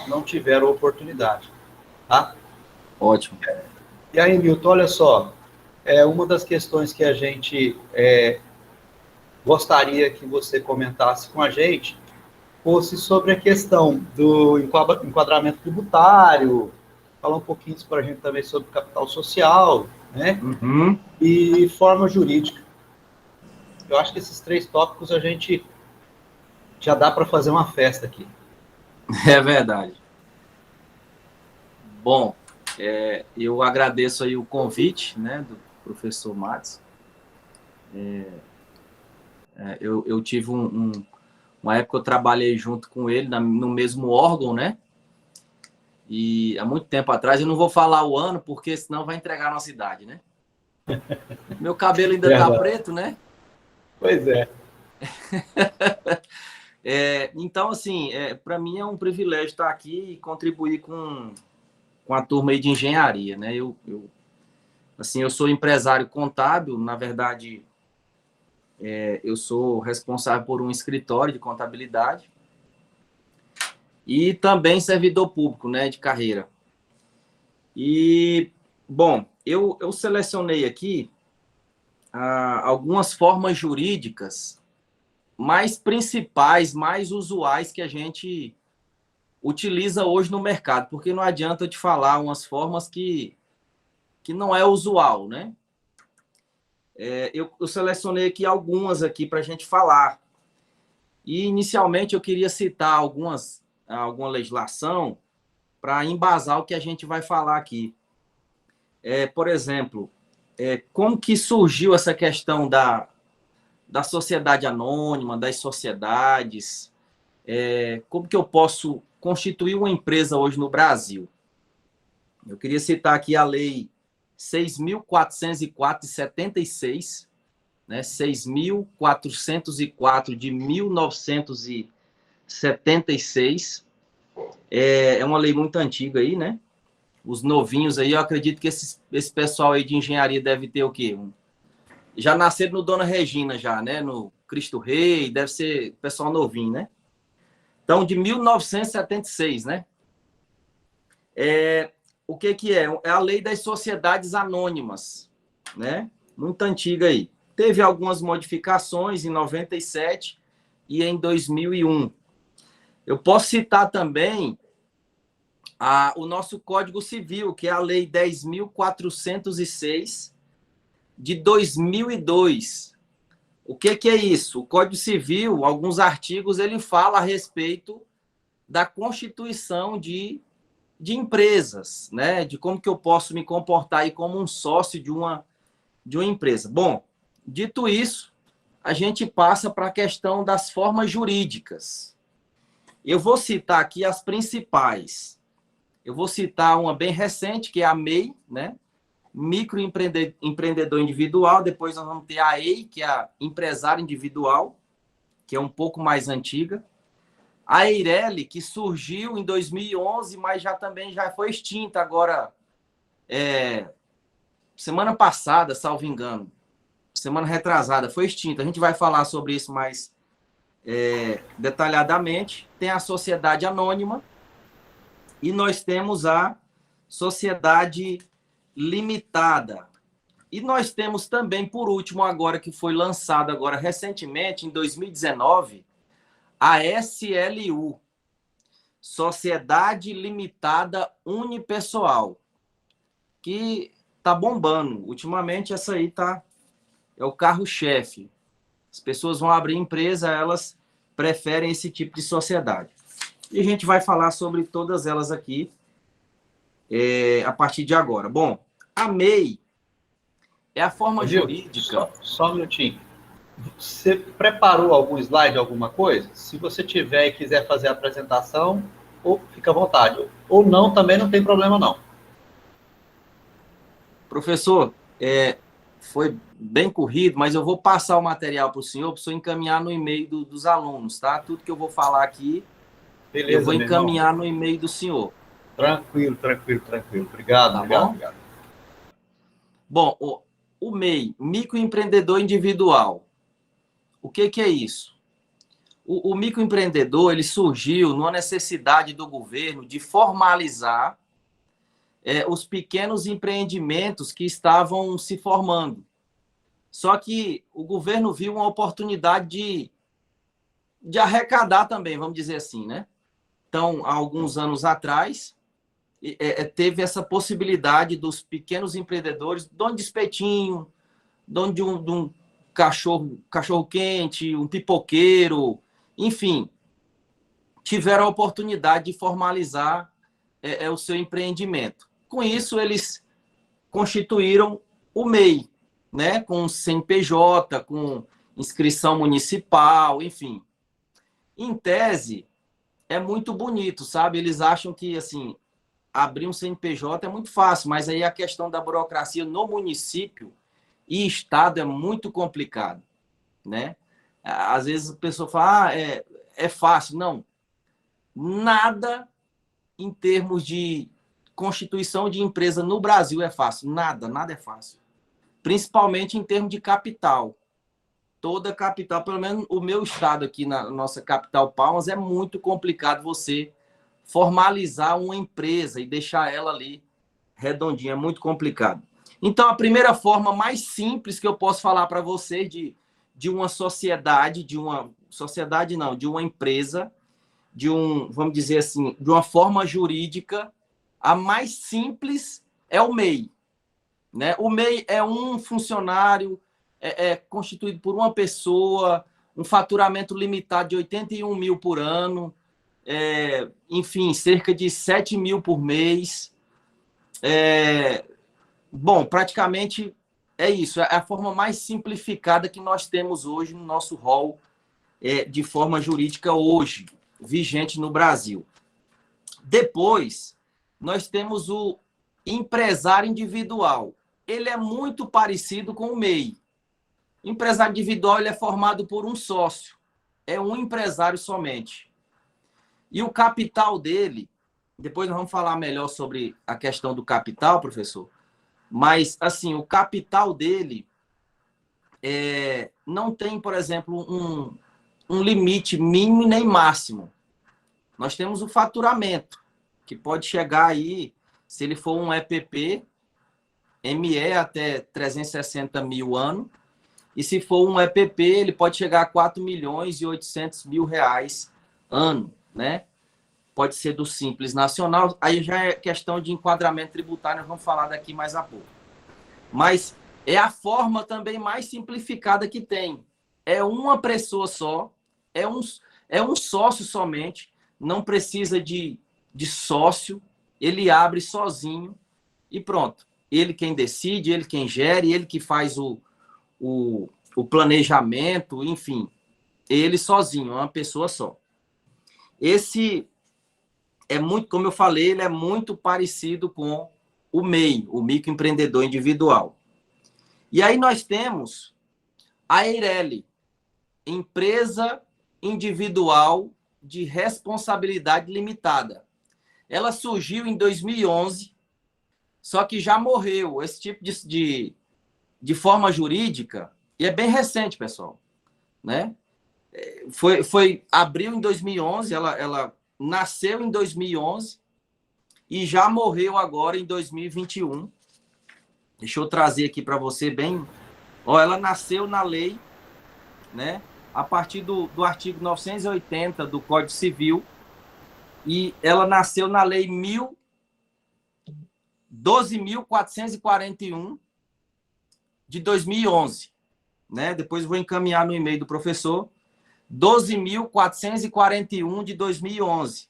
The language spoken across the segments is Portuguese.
não tiveram oportunidade. Tá? Ótimo. E aí, Milton, olha só, uma das questões que a gente gostaria que você comentasse com a gente fosse sobre a questão do enquadramento tributário, falar um pouquinho para a gente também sobre capital social, né? Uhum. E forma jurídica. Eu acho que esses 3 tópicos a gente já dá para fazer uma festa aqui. É verdade. Bom, eu agradeço aí o convite, né, do professor Matos. Eu tive uma época que eu trabalhei junto com ele no mesmo órgão, né? E há muito tempo atrás, eu não vou falar o ano, porque senão vai entregar a nossa idade, né? Meu cabelo ainda tá preto, né? Pois é. Então, assim, para mim é um privilégio estar aqui e contribuir com a turma aí de engenharia, né? Assim, eu sou empresário contábil, na verdade, eu sou responsável por um escritório de contabilidade e também servidor público, né, de carreira. E, bom, eu selecionei aqui algumas formas jurídicas mais principais, mais usuais que a gente utiliza hoje no mercado, porque não adianta eu te falar umas formas que não é usual, né? Eu selecionei aqui algumas aqui para a gente falar. E, inicialmente, eu queria citar alguma legislação para embasar o que a gente vai falar aqui. Por exemplo, como que surgiu essa questão da sociedade anônima, das sociedades, como que eu posso constituir uma empresa hoje no Brasil? Eu queria citar aqui a Lei 6.404 de 76, né? 6.404 de 1976. É uma lei muito antiga aí, né? Os novinhos aí, eu acredito que esse pessoal aí de engenharia deve ter o quê? Já nasceram no Dona Regina já, né? No Cristo Rei, deve ser pessoal novinho, né? Então, de 1976, né? O que é? É a lei das sociedades anônimas, né? Muito antiga aí. Teve algumas modificações em 97 e em 2001. Eu posso citar também o nosso Código Civil, que é a Lei 10.406 de 2002. O que é isso? O Código Civil, alguns artigos, ele fala a respeito da constituição de empresas, né? De como que eu posso me comportar aí como um sócio de uma empresa. Bom, dito isso, a gente passa para a questão das formas jurídicas. Eu vou citar aqui as principais. Eu vou citar uma bem recente, que é a MEI, né? Microempreendedor individual. Depois nós vamos ter a EI, que é a empresário individual, que é um pouco mais antiga. A Eireli, que surgiu em 2011, mas também já foi extinta agora, semana passada, salvo engano. Semana retrasada, foi extinta. A gente vai falar sobre isso mais detalhadamente. Tem a sociedade anônima e nós temos a sociedade limitada. E nós temos também, por último, agora que foi lançado agora recentemente, em 2019, a SLU, Sociedade Limitada Unipessoal, que está bombando. Ultimamente, essa aí é o carro-chefe. As pessoas vão abrir empresa, elas preferem esse tipo de sociedade. E a gente vai falar sobre todas elas aqui a partir de agora. Bom, a MEI é a forma jurídica... Só um minutinho. Você preparou algum slide, alguma coisa? Se você tiver e quiser fazer a apresentação, fica à vontade. Ou não, também não tem problema, não. Professor, foi bem corrido, mas eu vou passar o material para o senhor encaminhar no e-mail dos alunos, tá? Tudo que eu vou falar aqui, beleza, eu vou encaminhar no e-mail do senhor. Tranquilo. Obrigado, tá obrigado, bom? obrigado. Bom, o MEI, microempreendedor individual. O que é isso? o microempreendedor ele surgiu numa necessidade do governo de formalizar os pequenos empreendimentos que estavam se formando. Só que o governo viu uma oportunidade de arrecadar também, vamos dizer assim, né? Então, há alguns anos atrás, teve essa possibilidade dos pequenos empreendedores, dono de espetinho, dono de um cachorro quente, um pipoqueiro, enfim, tiveram a oportunidade de formalizar o seu empreendimento. Com isso, eles constituíram o MEI, né? Com CNPJ, com inscrição municipal, enfim. Em tese, é muito bonito, sabe? Eles acham que, assim, abrir um CNPJ é muito fácil, mas aí a questão da burocracia no município e estado é muito complicado, né? Às vezes a pessoa fala, é fácil. Não, nada em termos de constituição de empresa no Brasil é fácil. Nada é fácil. Principalmente em termos de capital. Toda capital, pelo menos o meu estado aqui na nossa capital, Palmas, é muito complicado você formalizar uma empresa e deixar ela ali redondinha, é muito complicado. Então, a primeira forma mais simples que eu posso falar para vocês de uma sociedade, de uma empresa, vamos dizer assim, de uma forma jurídica, a mais simples é o MEI. Né? O MEI é um funcionário, constituído por uma pessoa, um faturamento limitado de 81 mil por ano, enfim, cerca de 7 mil por mês. Bom, praticamente é isso. É a forma mais simplificada que nós temos hoje no nosso rol de forma jurídica hoje, vigente no Brasil. Depois, nós temos o empresário individual. Ele é muito parecido com o MEI. O empresário individual ele é formado por um sócio. É um empresário somente. E o capital dele, depois nós vamos falar melhor sobre a questão do capital, professor, mas, assim, o capital dele não tem, por exemplo, um limite mínimo nem máximo. Nós temos o faturamento, que pode chegar aí, se ele for um EPP, ME até 360 mil ano, e se for um EPP, ele pode chegar a 4 milhões e 800 mil reais ano, né? Pode ser do Simples Nacional, aí já é questão de enquadramento tributário, nós vamos falar daqui mais a pouco. Mas é a forma também mais simplificada que tem. É uma pessoa só, é um sócio somente, não precisa de sócio, ele abre sozinho e pronto. Ele quem decide, ele quem gere, ele que faz o planejamento, enfim, ele sozinho, uma pessoa só. Esse é muito, como eu falei, ele é muito parecido com o MEI, o microempreendedor individual. E aí nós temos a EIRELI, Empresa Individual de Responsabilidade Limitada. Ela surgiu em 2011, só que já morreu esse tipo de forma jurídica, e é bem recente, pessoal, né? Abriu em 2011, ela nasceu em 2011 e já morreu agora em 2021. Deixa eu trazer aqui para você bem. Ela nasceu na lei, né? A partir do artigo 980 do Código Civil, e ela nasceu na lei 12.441 de 2011, né? Depois eu vou encaminhar no e-mail do professor. 12.441 de 2011,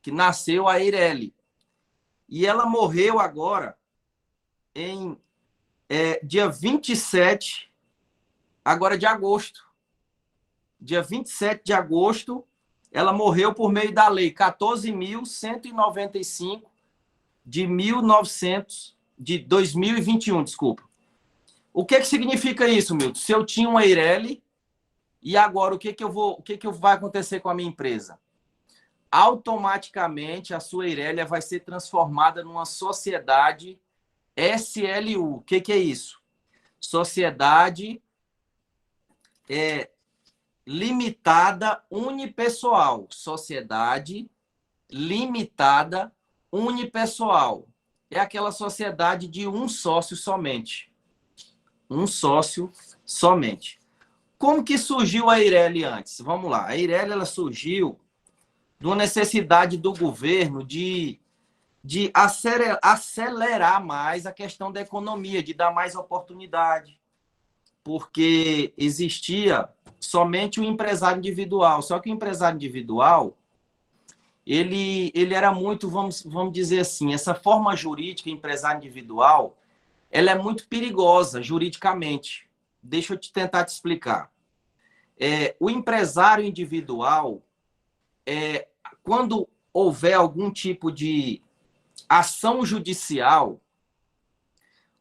que nasceu a EIRELI. E ela morreu agora em dia 27 agora de agosto. Dia 27 de agosto, ela morreu por meio da lei 14.195 de 2021, desculpa. O que significa isso, Milton? Se eu tinha uma EIRELI, e agora o que vai acontecer com a minha empresa? Automaticamente a sua EIRELI vai ser transformada numa sociedade SLU. O que é isso? Sociedade limitada unipessoal. Sociedade limitada unipessoal. É aquela sociedade de um sócio somente. Um sócio somente. Como que surgiu a Eireli antes? Vamos lá. A Eireli, ela surgiu de uma necessidade do governo de acelerar mais a questão da economia, de dar mais oportunidade, porque existia somente o empresário individual. Só que o empresário individual, ele era muito, vamos dizer assim, essa forma jurídica, empresário individual, ela é muito perigosa juridicamente. Deixa eu tentar te explicar. O empresário individual, quando houver algum tipo de ação judicial,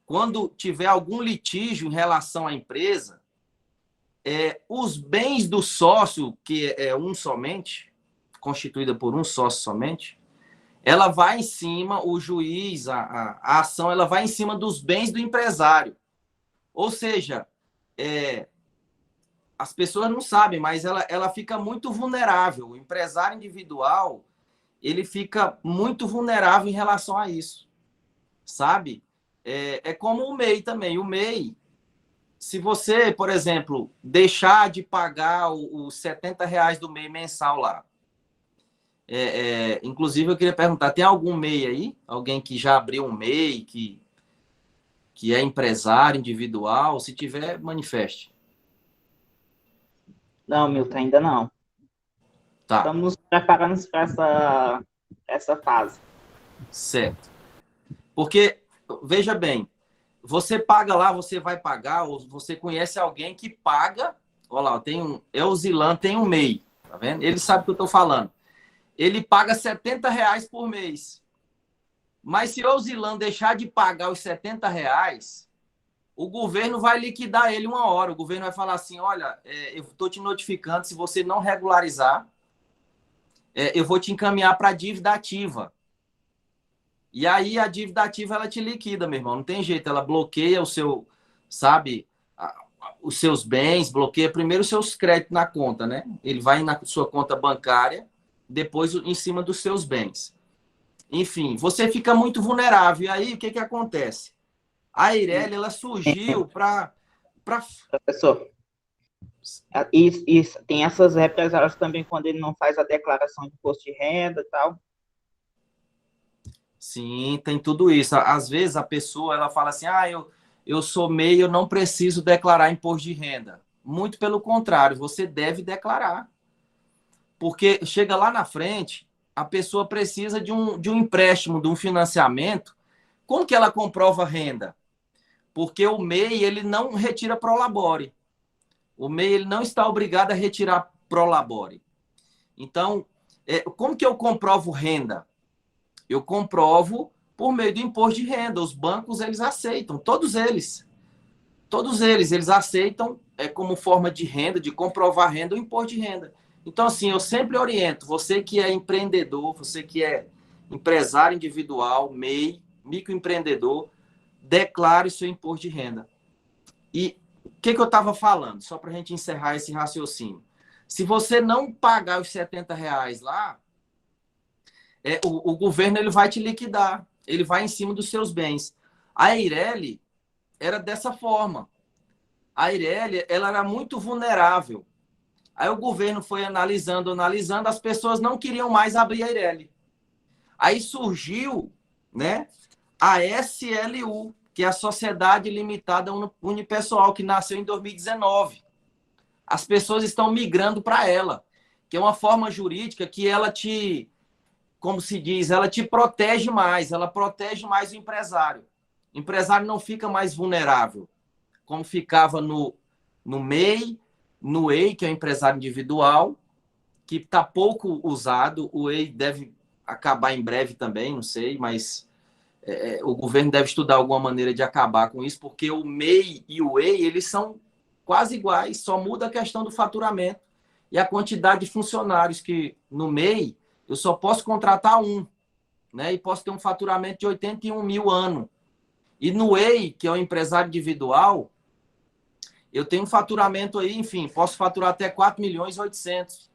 quando tiver algum litígio em relação à empresa, os bens do sócio, que é um somente, constituída por um sócio somente, ela vai em cima, o juiz, a ação, ela vai em cima dos bens do empresário. Ou seja, as pessoas não sabem, mas ela fica muito vulnerável. O empresário individual, ele fica muito vulnerável em relação a isso, sabe? É como o MEI também. O MEI, se você, por exemplo, deixar de pagar os R$ 70 do MEI mensal lá, inclusive eu queria perguntar, tem algum MEI aí? Alguém que já abriu um MEI, que é empresário individual? Se tiver, manifeste. Não, Milton, ainda não. Tá. Estamos preparando para essa fase. Certo. Porque, veja bem, você paga lá, você vai pagar, ou você conhece alguém que paga. Olha lá, o Zilan tem um MEI, tá vendo? Ele sabe o que eu estou falando. Ele paga R$ 70 por mês. Mas se o Zilan deixar de pagar os R$ 70, o governo vai liquidar ele uma hora. O governo vai falar assim, olha, eu estou te notificando, se você não regularizar, eu vou te encaminhar para a dívida ativa. E aí a dívida ativa, ela te liquida, meu irmão. Não tem jeito, ela bloqueia o seu, sabe, os seus bens, bloqueia primeiro os seus créditos na conta, né? Ele vai na sua conta bancária, depois em cima dos seus bens. Enfim, você fica muito vulnerável. E aí, o que acontece? A Eireli, ela surgiu para... Professor, e tem essas represálias também quando ele não faz a declaração de imposto de renda e tal? Sim, tem tudo isso. Às vezes a pessoa, ela fala assim, eu sou MEI, eu não preciso declarar imposto de renda. Muito pelo contrário, você deve declarar. Porque chega lá na frente, a pessoa precisa de um empréstimo, de um financiamento. Como que ela comprova renda? Porque o MEI, ele não retira prolabore. O MEI, ele não está obrigado a retirar prolabore. Então, como que eu comprovo renda? Eu comprovo por meio do imposto de renda. Os bancos, eles aceitam, todos eles. Todos eles aceitam como forma de renda, de comprovar renda, o imposto de renda. Então, assim, eu sempre oriento, você que é empreendedor, você que é empresário individual, MEI, microempreendedor, declare o seu imposto de renda. E o que eu estava falando? Só para a gente encerrar esse raciocínio. Se você não pagar os R$ 70 lá, o governo ele vai te liquidar. Ele vai em cima dos seus bens. A Eireli era dessa forma. A Eireli, ela era muito vulnerável. Aí o governo foi analisando, as pessoas não queriam mais abrir a Eireli. Aí surgiu, né, a SLU, que é a Sociedade Limitada Unipessoal, que nasceu em 2019. As pessoas estão migrando para ela, que é uma forma jurídica que ela como se diz, ela te protege mais, ela protege mais o empresário. O empresário não fica mais vulnerável, como ficava no MEI, no EI, que é o empresário individual, que está pouco usado. O EI deve acabar em breve também, não sei, mas o governo deve estudar alguma maneira de acabar com isso, porque o MEI e o EI, eles são quase iguais, só muda a questão do faturamento e a quantidade de funcionários, que no MEI eu só posso contratar um, né? E posso ter um faturamento de 81 mil ano. E no EI, que é o empresário individual, eu tenho um faturamento aí, enfim, posso faturar até 4.800.000.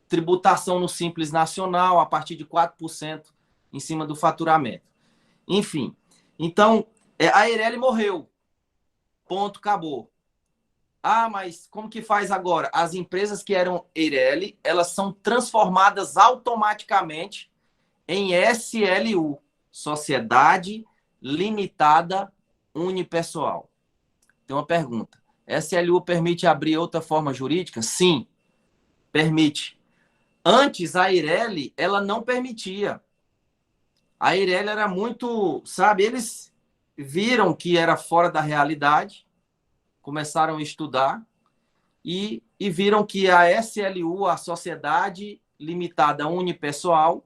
Tributação no Simples Nacional, a partir de 4% em cima do faturamento. Enfim, então, a Eireli morreu. Ponto, acabou. Ah, mas como que faz agora? As empresas que eram Eireli, elas são transformadas automaticamente em SLU, Sociedade Limitada Unipessoal. Tem uma pergunta. SLU permite abrir outra forma jurídica? Sim, permite. Antes, a Eireli, ela não permitia. A Eireli era muito, sabe, eles viram que era fora da realidade, começaram a estudar e viram que a SLU, a Sociedade Limitada Unipessoal,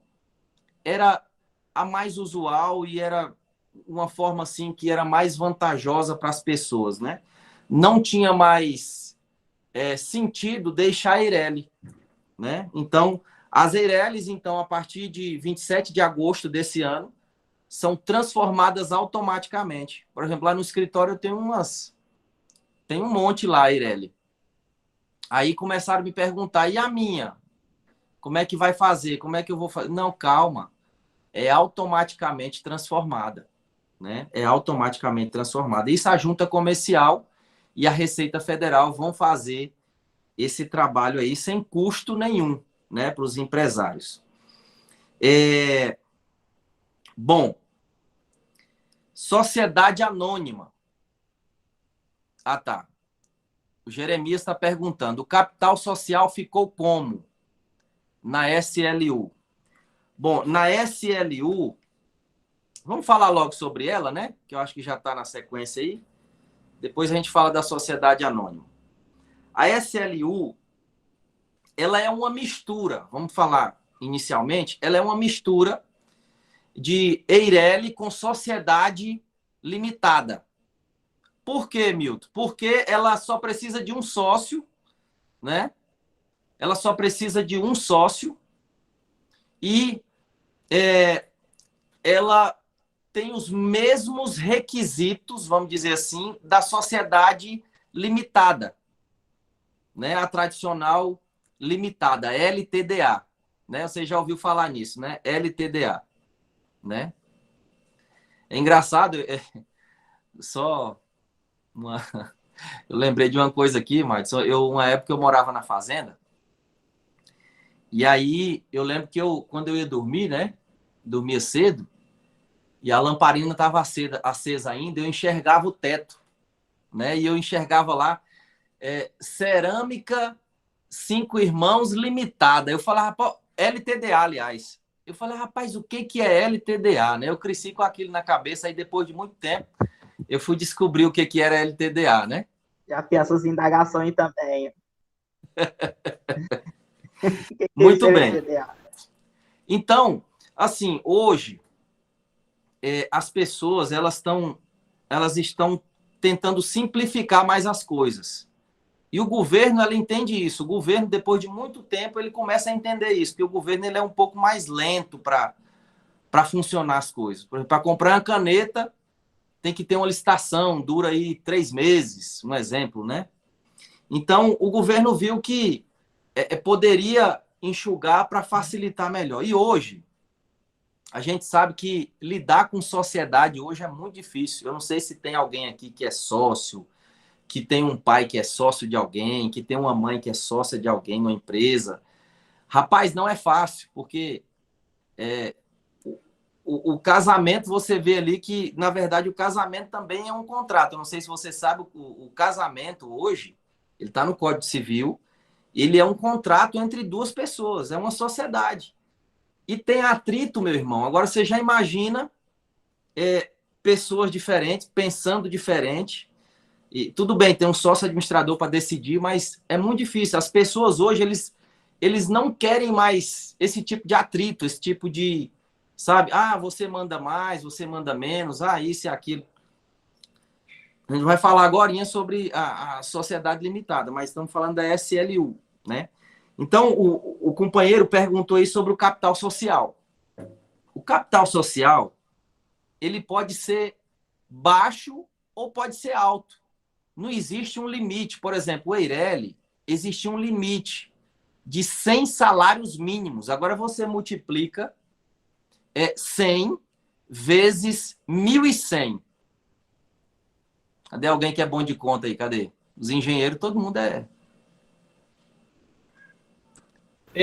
era a mais usual e era uma forma assim que era mais vantajosa para as pessoas, né? Não tinha mais sentido deixar a Eireli, né? Então, as Eirelis, então, a partir de 27 de agosto desse ano, são transformadas automaticamente. Por exemplo, lá no escritório eu tenho um monte lá, Eireli. Aí começaram a me perguntar, e a minha? Como é que vai fazer? Como é que eu vou fazer? Não, calma. É automaticamente transformada, né? É automaticamente transformada. Isso a Junta Comercial e a Receita Federal vão fazer esse trabalho aí sem custo nenhum, né, para os empresários. Bom, sociedade anônima. Ah, tá. O Jeremias está perguntando, o capital social ficou como na SLU? Bom, na SLU, vamos falar logo sobre ela, né? Que eu acho que já está na sequência aí. Depois a gente fala da sociedade anônima. A SLU, ela é uma mistura, vamos falar inicialmente, ela é uma mistura de Eireli com sociedade limitada. Por quê, Milton? Porque ela só precisa de um sócio, né? Ela só precisa de um sócio e ela tem os mesmos requisitos, vamos dizer assim, da sociedade limitada, né? A tradicional limitada, LTDA, né? Você já ouviu falar nisso, né? LTDA, né? É engraçado, só uma... Eu lembrei de uma coisa aqui, Marcos. Uma época eu morava na fazenda. E aí eu lembro que quando eu ia dormir, né? Dormia cedo. E a lamparina estava acesa ainda. Eu enxergava o teto, né? E eu enxergava lá Cerâmica 5 Irmãos Limitada. Eu falava, pô, LTDA, aliás. Eu falei, rapaz, o que é LTDA, né? Eu cresci com aquilo na cabeça. Aí depois de muito tempo eu fui descobrir o que era LTDA, né? Já fiz essas indagações também. Muito bem. Então, assim, hoje, as pessoas elas estão tentando simplificar mais as coisas. E o governo, ela entende isso. O governo, depois de muito tempo, ele começa a entender isso, porque o governo ele é um pouco mais lento para funcionar as coisas. Por exemplo, para comprar uma caneta, tem que ter uma licitação, dura aí 3 meses, um exemplo, né? Então, o governo viu que poderia enxugar para facilitar melhor. E hoje, a gente sabe que lidar com sociedade hoje é muito difícil. Eu não sei se tem alguém aqui que é sócio, que tem um pai que é sócio de alguém, que tem uma mãe que é sócia de alguém numa empresa. Rapaz, não é fácil, porque o casamento, você vê ali que, na verdade, o casamento também é um contrato. Eu não sei se você sabe, o casamento hoje, ele está no Código Civil, ele é um contrato entre duas pessoas, é uma sociedade. E tem atrito, meu irmão. Agora, você já imagina pessoas diferentes, pensando diferente. E tudo bem, tem um sócio administrador para decidir, mas é muito difícil. As pessoas hoje, eles não querem mais esse tipo de atrito, esse tipo de, sabe? Ah, você manda mais, você manda menos, isso e aquilo. A gente vai falar agora sobre a sociedade limitada, mas estamos falando da SLU, né? Então, o companheiro perguntou aí sobre o capital social. O capital social, ele pode ser baixo ou pode ser alto. não existe um limite. Por exemplo, o Eireli, existia um limite de 100 salários mínimos. Agora você multiplica 100 vezes 1.100. Cadê alguém que é bom de conta aí? Cadê? Os engenheiros, todo mundo é...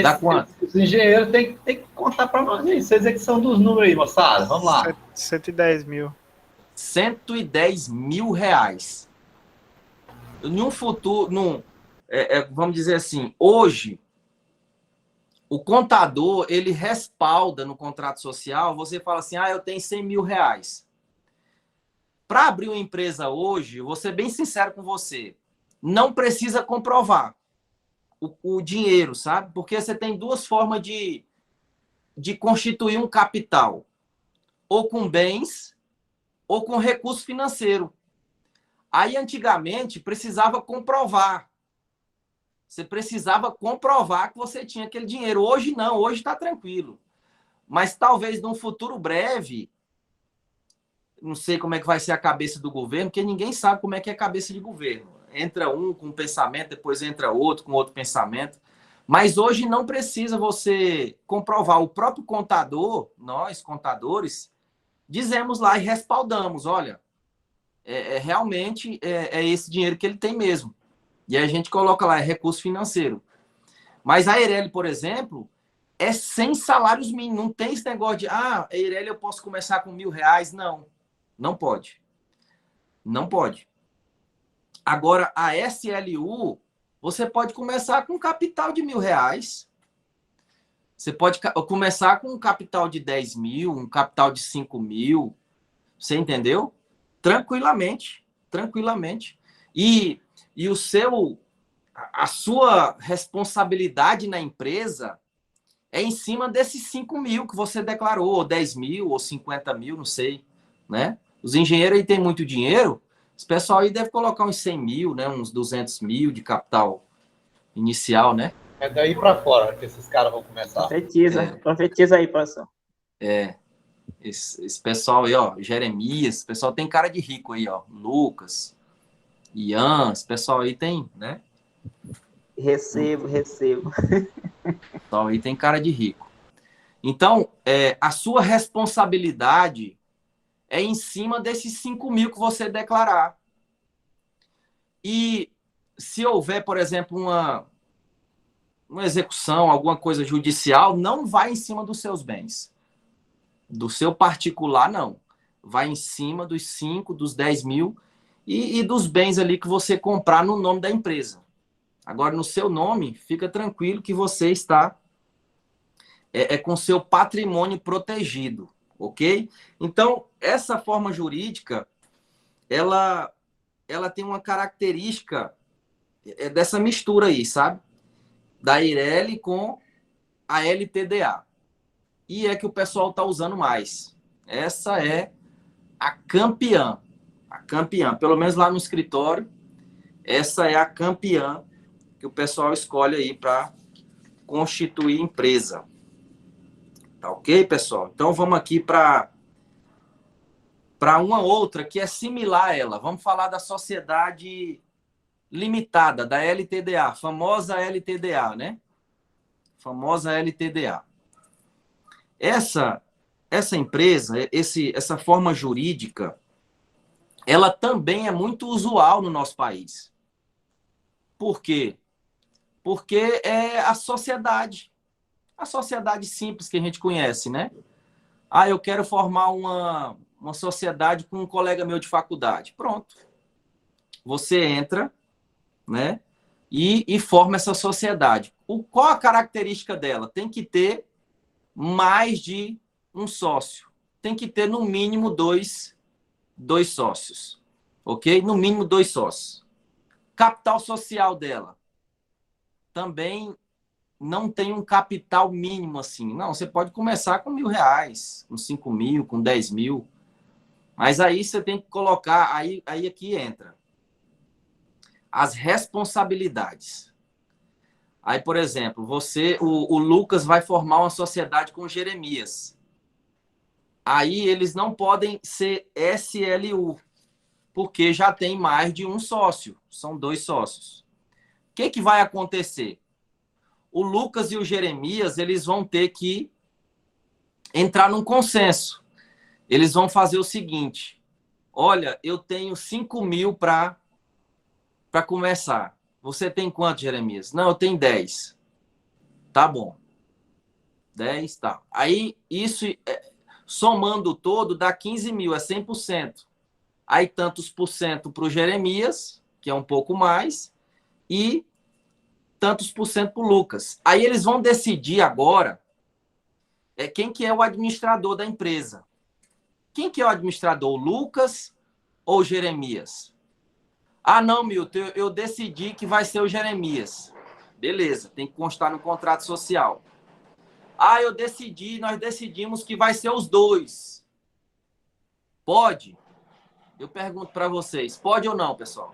Dá quanto? Os engenheiros têm que contar para nós aí. Vocês é que são dos números aí, moçada. Vamos lá. 110 mil. 110 mil reais. Num futuro, vamos dizer assim, hoje, o contador, ele respalda no contrato social, você fala assim, eu tenho 100 mil reais. Para abrir uma empresa hoje, vou ser bem sincero com você, não precisa comprovar o dinheiro, sabe? Porque você tem duas formas de constituir um capital. Ou com bens, ou com recurso financeiro. Aí, antigamente, precisava comprovar. Você precisava comprovar que você tinha aquele dinheiro. Hoje não, hoje está tranquilo. Mas talvez num futuro breve, não sei como é que vai ser a cabeça do governo, porque ninguém sabe como é que é a cabeça de governo. Entra um com um pensamento, depois entra outro com outro pensamento. Mas hoje não precisa você comprovar. O próprio contador, nós, contadores, dizemos lá e respaldamos, olha, realmente é esse dinheiro que ele tem mesmo. E a gente coloca lá, é recurso financeiro. Mas a Eireli, por exemplo, é 100 salários mínimos. Não tem esse negócio de, Eireli, eu posso começar com R$1.000. Não, não pode. Não pode. Agora, a SLU, você pode começar com um capital de R$1.000. Você pode começar com um capital de 10 mil, um capital de 5 mil. Você entendeu? Tranquilamente. Tranquilamente. E a sua responsabilidade na empresa é em cima desses 5 mil que você declarou, ou 10 mil, ou 50 mil, não sei, né? Os engenheiros aí têm muito dinheiro, esse pessoal aí deve colocar uns 100 mil, né? Uns 200 mil de capital inicial, né? É daí para fora que esses caras vão começar. Profetiza aí, professor. Esse pessoal aí, ó, Jeremias, esse pessoal tem cara de rico aí, ó, Lucas, Ian, esse pessoal aí tem, né? Recebo. O pessoal aí tem cara de rico. Então, a sua responsabilidade é em cima desses 5 mil que você declarar. E se houver, por exemplo, uma execução, alguma coisa judicial, não vai em cima dos seus bens. Do seu particular, não. Vai em cima dos 5, dos 10 mil e dos bens ali que você comprar no nome da empresa. Agora, no seu nome, fica tranquilo que você está com seu patrimônio protegido, ok? Então, essa forma jurídica, ela tem uma característica dessa mistura aí, sabe? Da Eireli com a LTDA. E é que o pessoal está usando mais. Essa é a campeã. A campeã. Pelo menos lá no escritório, essa é a campeã que o pessoal escolhe aí para constituir empresa. Tá ok, pessoal? Então, vamos aqui para uma outra que é similar a ela. Vamos falar da sociedade limitada, da LTDA, famosa LTDA, né? Famosa LTDA. Essa empresa, essa forma jurídica, ela também é muito usual no nosso país. Por quê? Porque é a sociedade simples que a gente conhece, né? Eu quero formar uma sociedade com um colega meu de faculdade. Pronto. Você entra, né? E forma essa sociedade. Qual a característica dela? Tem que ter mais de um sócio. Tem que ter, no mínimo, dois sócios. Ok? No mínimo, 2 sócios. Capital social dela. Também não tem um capital mínimo assim. Não, você pode começar com R$1.000, com 5 mil, com 10 mil. Mas aí você tem que colocar, aí aqui entra as responsabilidades. Aí, por exemplo, o Lucas vai formar uma sociedade com o Jeremias. Aí eles não podem ser SLU. porque já tem mais de um sócio, são 2 sócios. O que vai acontecer? O Lucas e o Jeremias, eles vão ter que entrar num consenso. Eles vão fazer o seguinte: olha, eu tenho 5 mil para começar. Você tem quanto, Jeremias? Não, eu tenho 10. Tá bom. 10, tá. Aí, isso, somando todo, dá 15 mil, é 100%. Aí, tantos por cento para o Jeremias, que é um pouco mais, e tantos por cento para o Lucas. Aí, eles vão decidir agora quem que é o administrador da empresa. Quem que é o administrador, o Lucas ou o Jeremias? Ah, não, Milton, eu decidi que vai ser o Jeremias. Beleza, tem que constar no contrato social. Ah, nós decidimos que vai ser os 2. Pode? Eu pergunto para vocês, pode ou não, pessoal?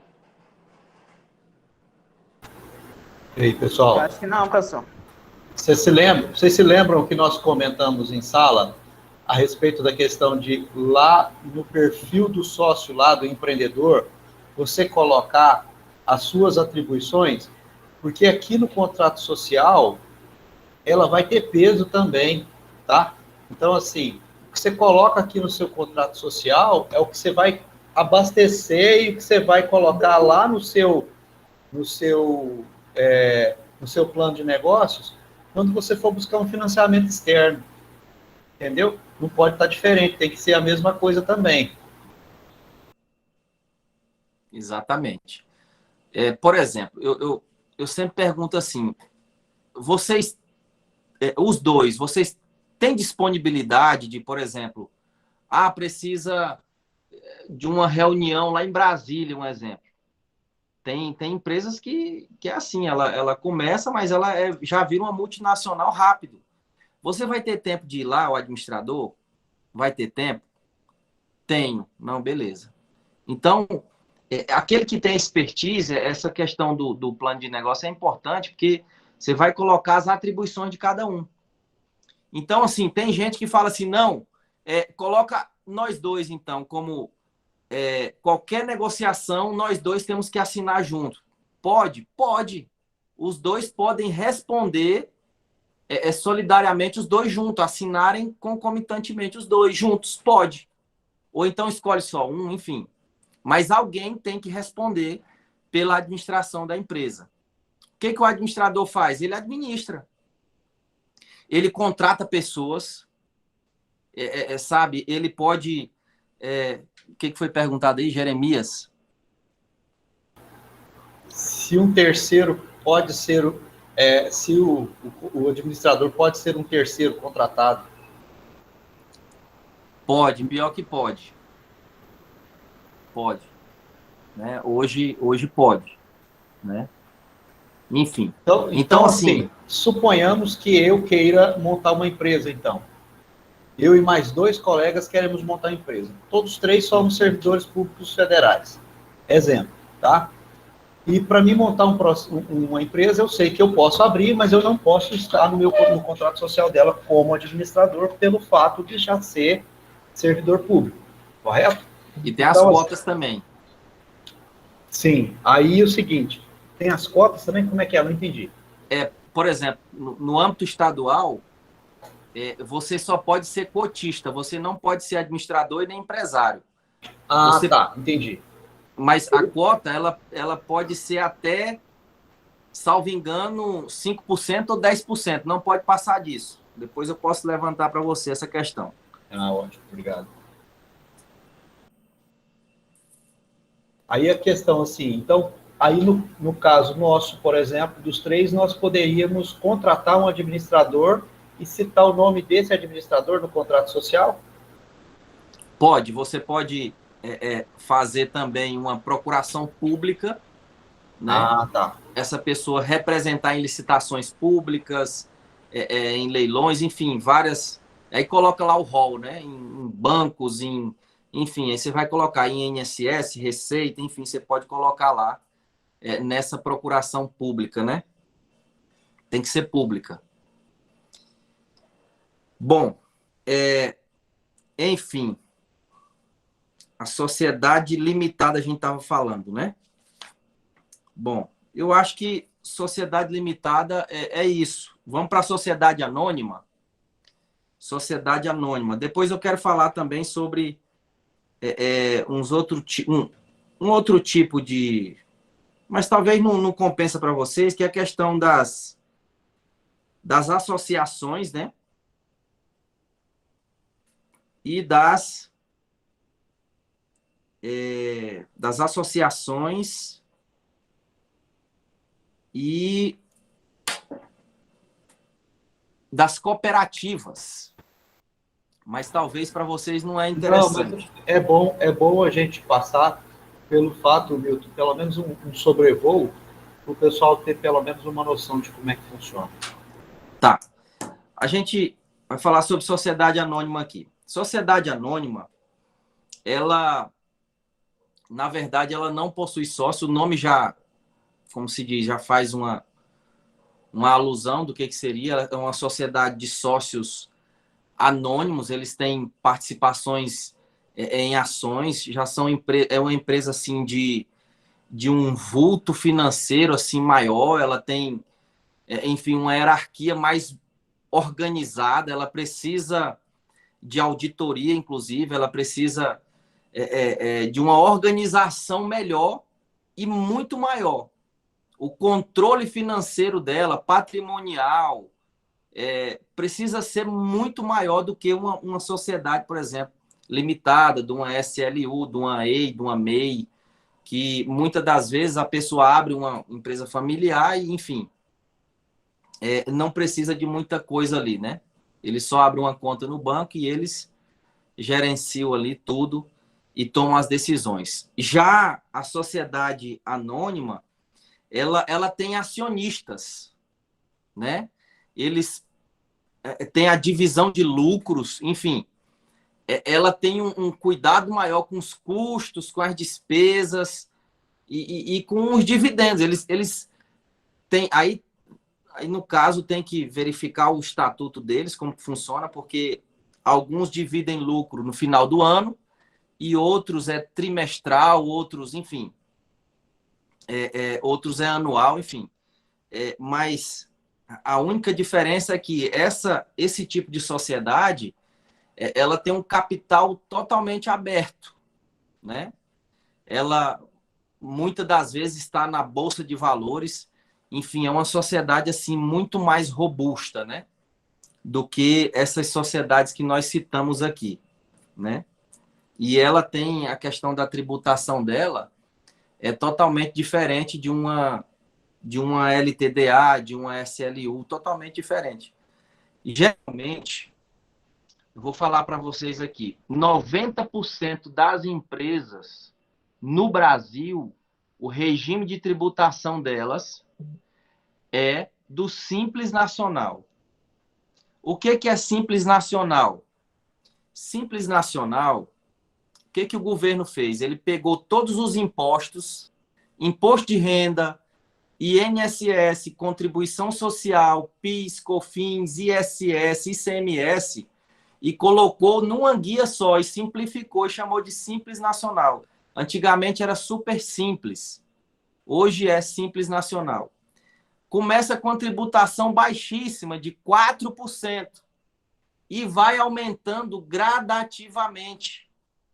E aí, Eu pessoal? acho que não, professor. Vocês se lembram que nós comentamos em sala a respeito da questão de lá no perfil do sócio, lá do empreendedor, você colocar as suas atribuições? Porque aqui no contrato social, ela vai ter peso também, tá? Então, assim, o que você coloca aqui no seu contrato social é o que você vai abastecer e o que você vai colocar lá no seu, no seu plano de negócios, quando você for buscar um financiamento externo, entendeu? Não pode estar diferente, tem que ser a mesma coisa também. Exatamente. Por exemplo, eu sempre pergunto assim, vocês, os 2, vocês têm disponibilidade de, por exemplo, precisa de uma reunião lá em Brasília, um exemplo. Tem empresas que é assim, ela começa, mas ela já vira uma multinacional rápido. Você vai ter tempo de ir lá, o administrador? Vai ter tempo? Tenho. Não, beleza. Então, aquele que tem expertise, essa questão do plano de negócio é importante, porque você vai colocar as atribuições de cada um. Então, assim, tem gente que fala assim, não, coloca nós 2, então, como qualquer negociação, nós 2 temos que assinar junto. Pode? Pode. Os 2 podem responder solidariamente, os 2 juntos, assinarem concomitantemente os 2 juntos. Pode. Ou então escolhe só um, enfim. Mas alguém tem que responder pela administração da empresa. O que o administrador faz? Ele administra. Ele contrata pessoas, sabe? Ele pode... o que foi perguntado aí, Jeremias? Se um terceiro pode ser, se o administrador pode ser um terceiro contratado. Pode, pior que pode. Pode. Né? Hoje pode. Né? Enfim. Então, assim, suponhamos que eu queira montar uma empresa, então. Eu e mais 2 colegas queremos montar uma empresa. Todos 3 somos servidores públicos federais. Exemplo, tá? E para mim montar uma empresa, eu sei que eu posso abrir, mas eu não posso estar no contrato social dela como administrador, pelo fato de já ser servidor público, correto? E tem as cotas também. Sim. Aí o seguinte, tem as cotas também? Como é que é? Eu não entendi. Por exemplo, no âmbito estadual, você só pode ser cotista, você não pode ser administrador e nem empresário. Tá, entendi. Mas a cota, ela pode ser até, salvo engano, 5% ou 10%. Não pode passar disso. Depois eu posso levantar para você essa questão. Ótimo, obrigado. Aí a questão assim, então, aí no caso nosso, por exemplo, dos 3, nós poderíamos contratar um administrador e citar o nome desse administrador no contrato social? Pode, você pode fazer também uma procuração pública, né? Tá. Essa pessoa representar em licitações públicas, em leilões, enfim, várias. Aí coloca lá o rol, né? Em bancos, enfim, aí você vai colocar em INSS, Receita, enfim, você pode colocar lá nessa procuração pública, né? Tem que ser pública. Bom, enfim, a sociedade limitada a gente estava falando, né? Bom, eu acho que sociedade limitada é isso. Vamos para a sociedade anônima? Sociedade anônima. Depois eu quero falar também sobre um outro tipo de... Mas talvez não compensa para vocês, que é a questão das associações, né? E das associações e das cooperativas. Mas talvez para vocês não é interessante. Não, mas é bom a gente passar pelo fato, Milton, pelo menos um sobrevoo, para o pessoal ter pelo menos uma noção de como é que funciona. Tá. A gente vai falar sobre sociedade anônima aqui. Sociedade anônima, ela, na verdade, ela não possui sócio. O nome já, como se diz, já faz uma alusão do que seria. É uma sociedade de sócios anônimos, eles têm participações em ações, já são é uma empresa assim de um vulto financeiro assim maior, ela tem, enfim, uma hierarquia mais organizada, ela precisa de auditoria, inclusive, ela precisa de uma organização melhor e muito maior. O controle financeiro dela, patrimonial, precisa ser muito maior do que uma sociedade, por exemplo, limitada, de uma SLU, de uma EI, de uma MEI, que muitas das vezes a pessoa abre uma empresa familiar e, enfim, não precisa de muita coisa ali, né? Eles só abrem uma conta no banco e eles gerenciam ali tudo e tomam as decisões. Já a sociedade anônima, ela tem acionistas, né? Eles têm a divisão de lucros, enfim, ela tem um cuidado maior com os custos, com as despesas e com os dividendos. Eles têm aí no caso tem que verificar o estatuto deles, como que funciona, porque alguns dividem lucro no final do ano e outros é trimestral, outros, enfim, outros é anual, enfim. Mas a única diferença é que esse tipo de sociedade ela tem um capital totalmente aberto, né? Ela muitas das vezes está na bolsa de valores, enfim, é uma sociedade assim muito mais robusta, né? Do que essas sociedades que nós citamos aqui, né? E ela tem a questão da tributação dela é totalmente diferente de uma LTDA, de uma SLU, totalmente diferente. E geralmente eu vou falar para vocês aqui, 90% das empresas no Brasil, o regime de tributação delas é do Simples Nacional. O que é Simples Nacional? Simples Nacional, o que o governo fez? Ele pegou todos os impostos, imposto de renda, INSS, contribuição social, PIS, COFINS, ISS, ICMS, e colocou numa guia só e simplificou e chamou de Simples Nacional. Antigamente era Super Simples, hoje é Simples Nacional. Começa com a tributação baixíssima de 4% e vai aumentando gradativamente,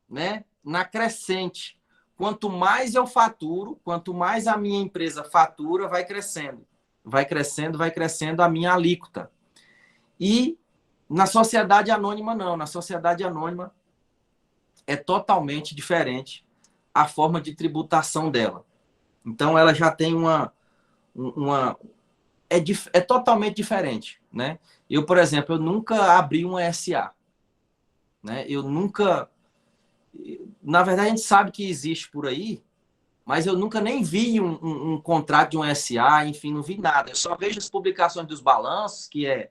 né? Na crescente. Quanto mais eu faturo, quanto mais a minha empresa fatura, vai crescendo. Vai crescendo, vai crescendo a minha alíquota. E na sociedade anônima, não. Na sociedade anônima é totalmente diferente a forma de tributação dela. Então, ela já tem é totalmente diferente, né? Eu, por exemplo, eu nunca abri uma SA, né? Eu nunca... Na verdade, a gente sabe que existe por aí, mas eu nunca nem vi um contrato de uma SA, enfim, não vi nada. Eu só vejo as publicações dos balanços, que é,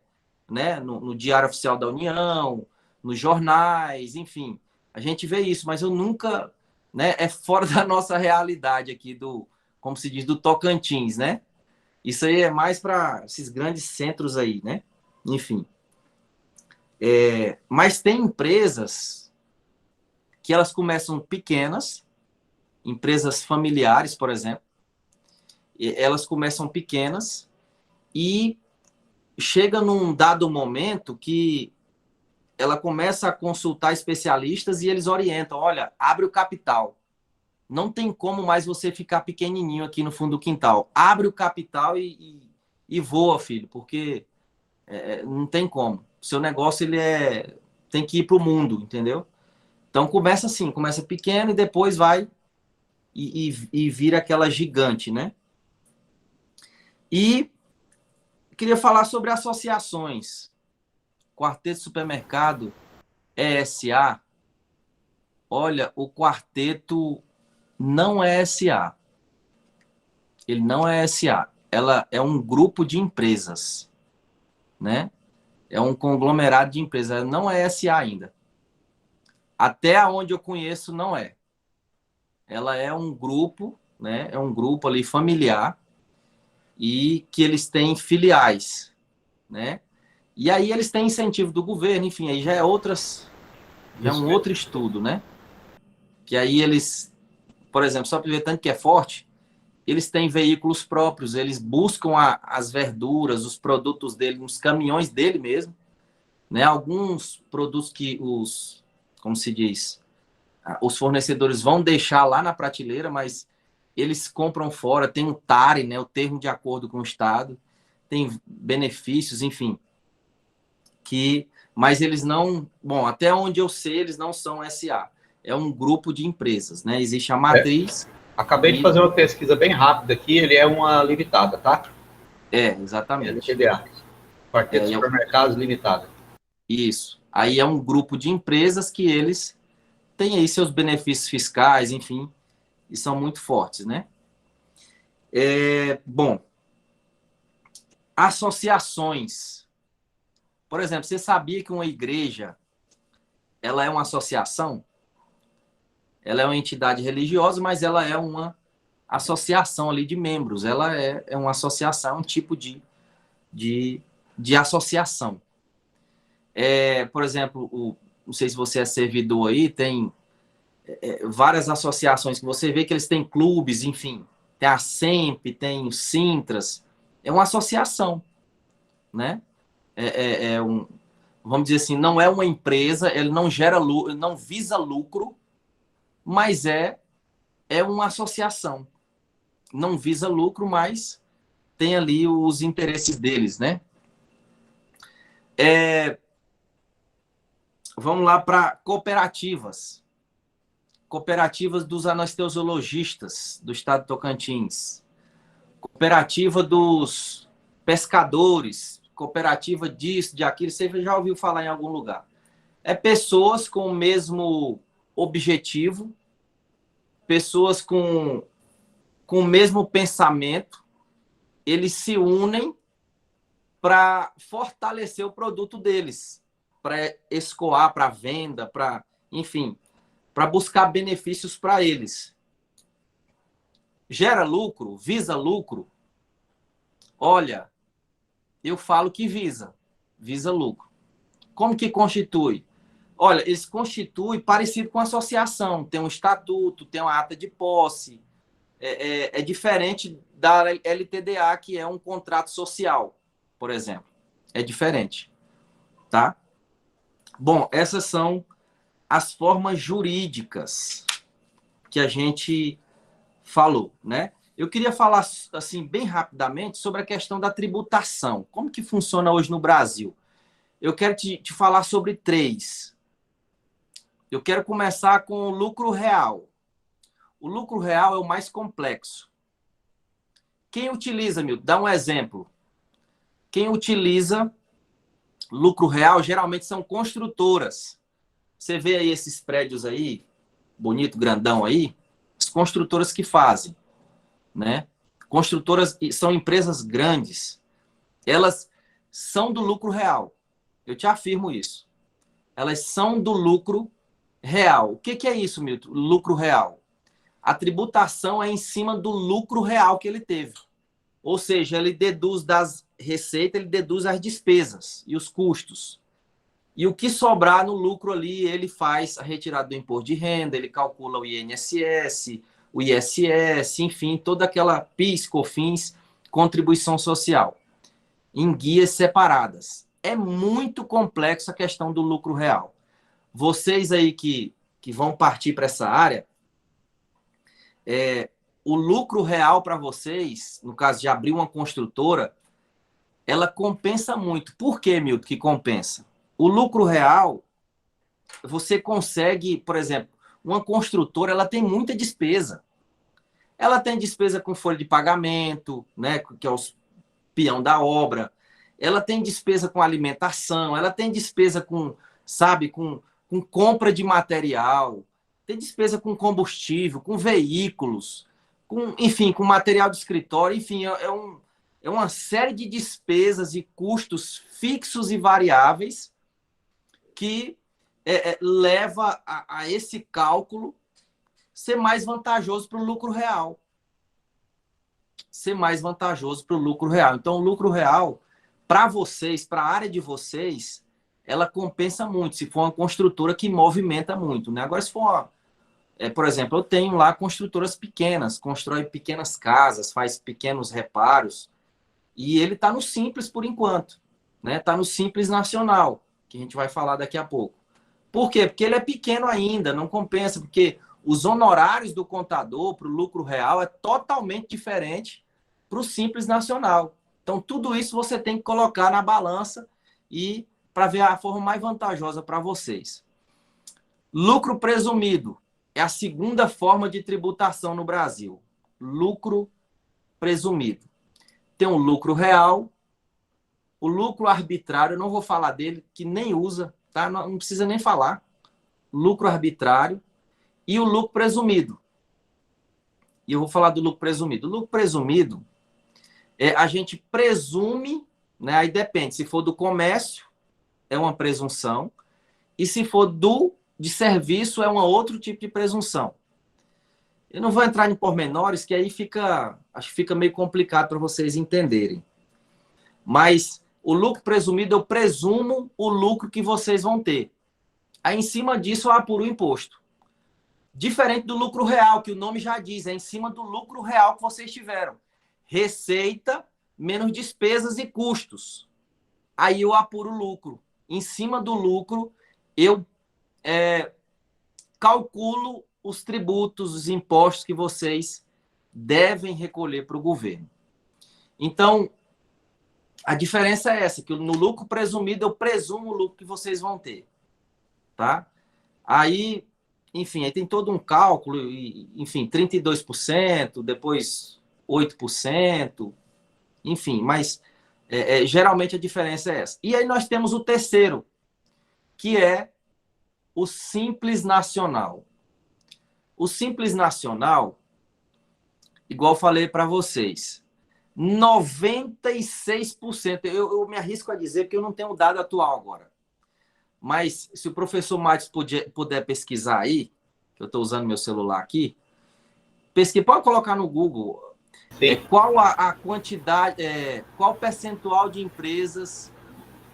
né, no Diário Oficial da União, nos jornais, enfim. A gente vê isso, mas eu nunca... Né, é fora da nossa realidade aqui como se diz, do Tocantins, né? Isso aí é mais para esses grandes centros aí, né? Enfim. Mas tem empresas que elas começam pequenas, empresas familiares, por exemplo, elas começam pequenas e chega num dado momento que ela começa a consultar especialistas e eles orientam, olha, abre o capital. Não tem como mais você ficar pequenininho aqui no fundo do quintal. Abre o capital e voa, filho, porque não tem como. O seu negócio tem que ir para o mundo, entendeu? Então começa assim, começa pequeno e depois vai e vira aquela gigante, né? E queria falar sobre associações. Quarteto Supermercado SA. Olha, o quarteto não é SA. Ele não é SA. Ela é um grupo de empresas, né? É um conglomerado de empresas. Ela não é SA ainda. Até onde eu conheço, não é. Ela é um grupo, né? É um grupo ali familiar e que eles têm filiais, né? E aí eles têm incentivo do governo, enfim, aí já é um outro estudo, né? Que aí eles, por exemplo, só para ver tanto que é forte, eles têm veículos próprios, eles buscam as verduras, os produtos dele, nos caminhões dele mesmo, né? Alguns produtos que como se diz, os fornecedores vão deixar lá na prateleira, mas eles compram fora, tem um TARE, né? O termo de acordo com o Estado, tem benefícios, enfim, mas eles não, bom, até onde eu sei, eles não são SA. É um grupo de empresas, né? Existe a matriz. Acabei de fazer uma pesquisa bem rápida aqui, ele é uma limitada, tá? Exatamente. LTDA. Quarteto Supermercados Limitada. Isso. Aí é um grupo de empresas que eles têm aí seus benefícios fiscais, enfim, e são muito fortes, né? Bom, associações. Por exemplo, você sabia que uma igreja, ela é uma associação? Ela é uma entidade religiosa, mas ela é uma associação ali de membros. Ela é uma associação, um tipo de associação. Por exemplo, não sei se você é servidor aí, tem várias associações que você vê que eles têm clubes, enfim. Tem a SEMP, tem o Sintras. É uma associação, né? Vamos dizer assim, não é uma empresa, ele não gera lucro, não visa lucro, mas é uma associação. Não visa lucro, mas tem ali os interesses deles, né? Vamos lá para cooperativas. Cooperativas dos anestesiologistas do estado de Tocantins. Cooperativa dos pescadores. Cooperativa disso, de aquilo. Você já ouviu falar em algum lugar. Pessoas com o mesmo objetivo, pessoas com o mesmo pensamento, eles se unem para fortalecer o produto deles, para escoar, para venda, enfim, para buscar benefícios para eles. Gera lucro? Visa lucro? Olha, eu falo que visa lucro. Como que constitui? Olha, eles constituem parecido com associação, tem um estatuto, tem uma ata de posse, é diferente da LTDA, que é um contrato social, por exemplo. É diferente, tá? Bom, essas são as formas jurídicas que a gente falou, né? Eu queria falar, assim, bem rapidamente sobre a questão da tributação. Como que funciona hoje no Brasil? Eu quero te falar sobre 3. Eu quero começar com o lucro real. O lucro real é o mais complexo. Quem utiliza, Milton? Dá um exemplo. Quem utiliza lucro real geralmente são construtoras. Você vê aí esses prédios aí, bonito, grandão aí, as construtoras que fazem, né? Construtoras são empresas grandes. Elas são do lucro real. Eu te afirmo isso. Elas são do lucro real. O que é isso, Milton? Lucro real. A tributação é em cima do lucro real que ele teve. Ou seja, ele deduz das receitas, ele deduz as despesas e os custos. E o que sobrar no lucro ali, ele faz a retirada do imposto de renda, ele calcula o INSS, o ISS, enfim, toda aquela PIS, COFINS, contribuição social, em guias separadas. É muito complexo a questão do lucro real. Vocês aí que vão partir para essa área, o lucro real para vocês, no caso de abrir uma construtora, ela compensa muito. Por que, Milton, que compensa? O lucro real, você consegue, por exemplo, uma construtora, ela tem muita despesa. Ela tem despesa com folha de pagamento, né, que é os peão da obra. Ela tem despesa com alimentação, ela tem despesa com, sabe, com compra de material, tem despesa com combustível, com veículos, enfim, com material de escritório, enfim, é uma série de despesas e custos fixos e variáveis que leva a esse cálculo ser mais vantajoso para o lucro real. Ser mais vantajoso para o lucro real. Então, o lucro real, para vocês, para a área de vocês, ela compensa muito, se for uma construtora que movimenta muito, né? Agora, se for por exemplo, eu tenho lá construtoras pequenas, constrói pequenas casas, faz pequenos reparos, e ele está no Simples por enquanto, né? Está no Simples Nacional, que a gente vai falar daqui a pouco. Por quê? Porque ele é pequeno ainda, não compensa, porque os honorários do contador para o lucro real é totalmente diferente para o Simples Nacional. Então, tudo isso você tem que colocar na balança e para ver a forma mais vantajosa para vocês. Lucro presumido é a segunda forma de tributação no Brasil. Lucro presumido. Tem o lucro real, o lucro arbitrário, eu não vou falar dele, que nem usa, tá? Não precisa nem falar. Lucro arbitrário e o lucro presumido. E eu vou falar do lucro presumido. O lucro presumido a gente presume, né? Aí depende, se for do comércio, é uma presunção, e se for de serviço, é um outro tipo de presunção. Eu não vou entrar em pormenores, que aí acho que fica meio complicado para vocês entenderem. Mas o lucro presumido, eu presumo o lucro que vocês vão ter. Aí, em cima disso, eu apuro o imposto. Diferente do lucro real, que o nome já diz, é em cima do lucro real que vocês tiveram. Receita menos despesas e custos. Aí eu apuro o lucro. Em cima do lucro, eu calculo os tributos, os impostos que vocês devem recolher para o governo. Então, a diferença é essa, que no lucro presumido, eu presumo o lucro que vocês vão ter. Tá? Aí, enfim, aí tem todo um cálculo, enfim, 32%, depois 8%, enfim, mas geralmente a diferença é essa. E aí nós temos o terceiro, que é o Simples Nacional. O Simples Nacional, igual falei para vocês, 96%, eu me arrisco a dizer que eu não tenho o dado atual agora, mas se o professor Matos puder pesquisar aí, que eu estou usando meu celular aqui, pode colocar no Google qual a quantidade, qual o percentual de empresas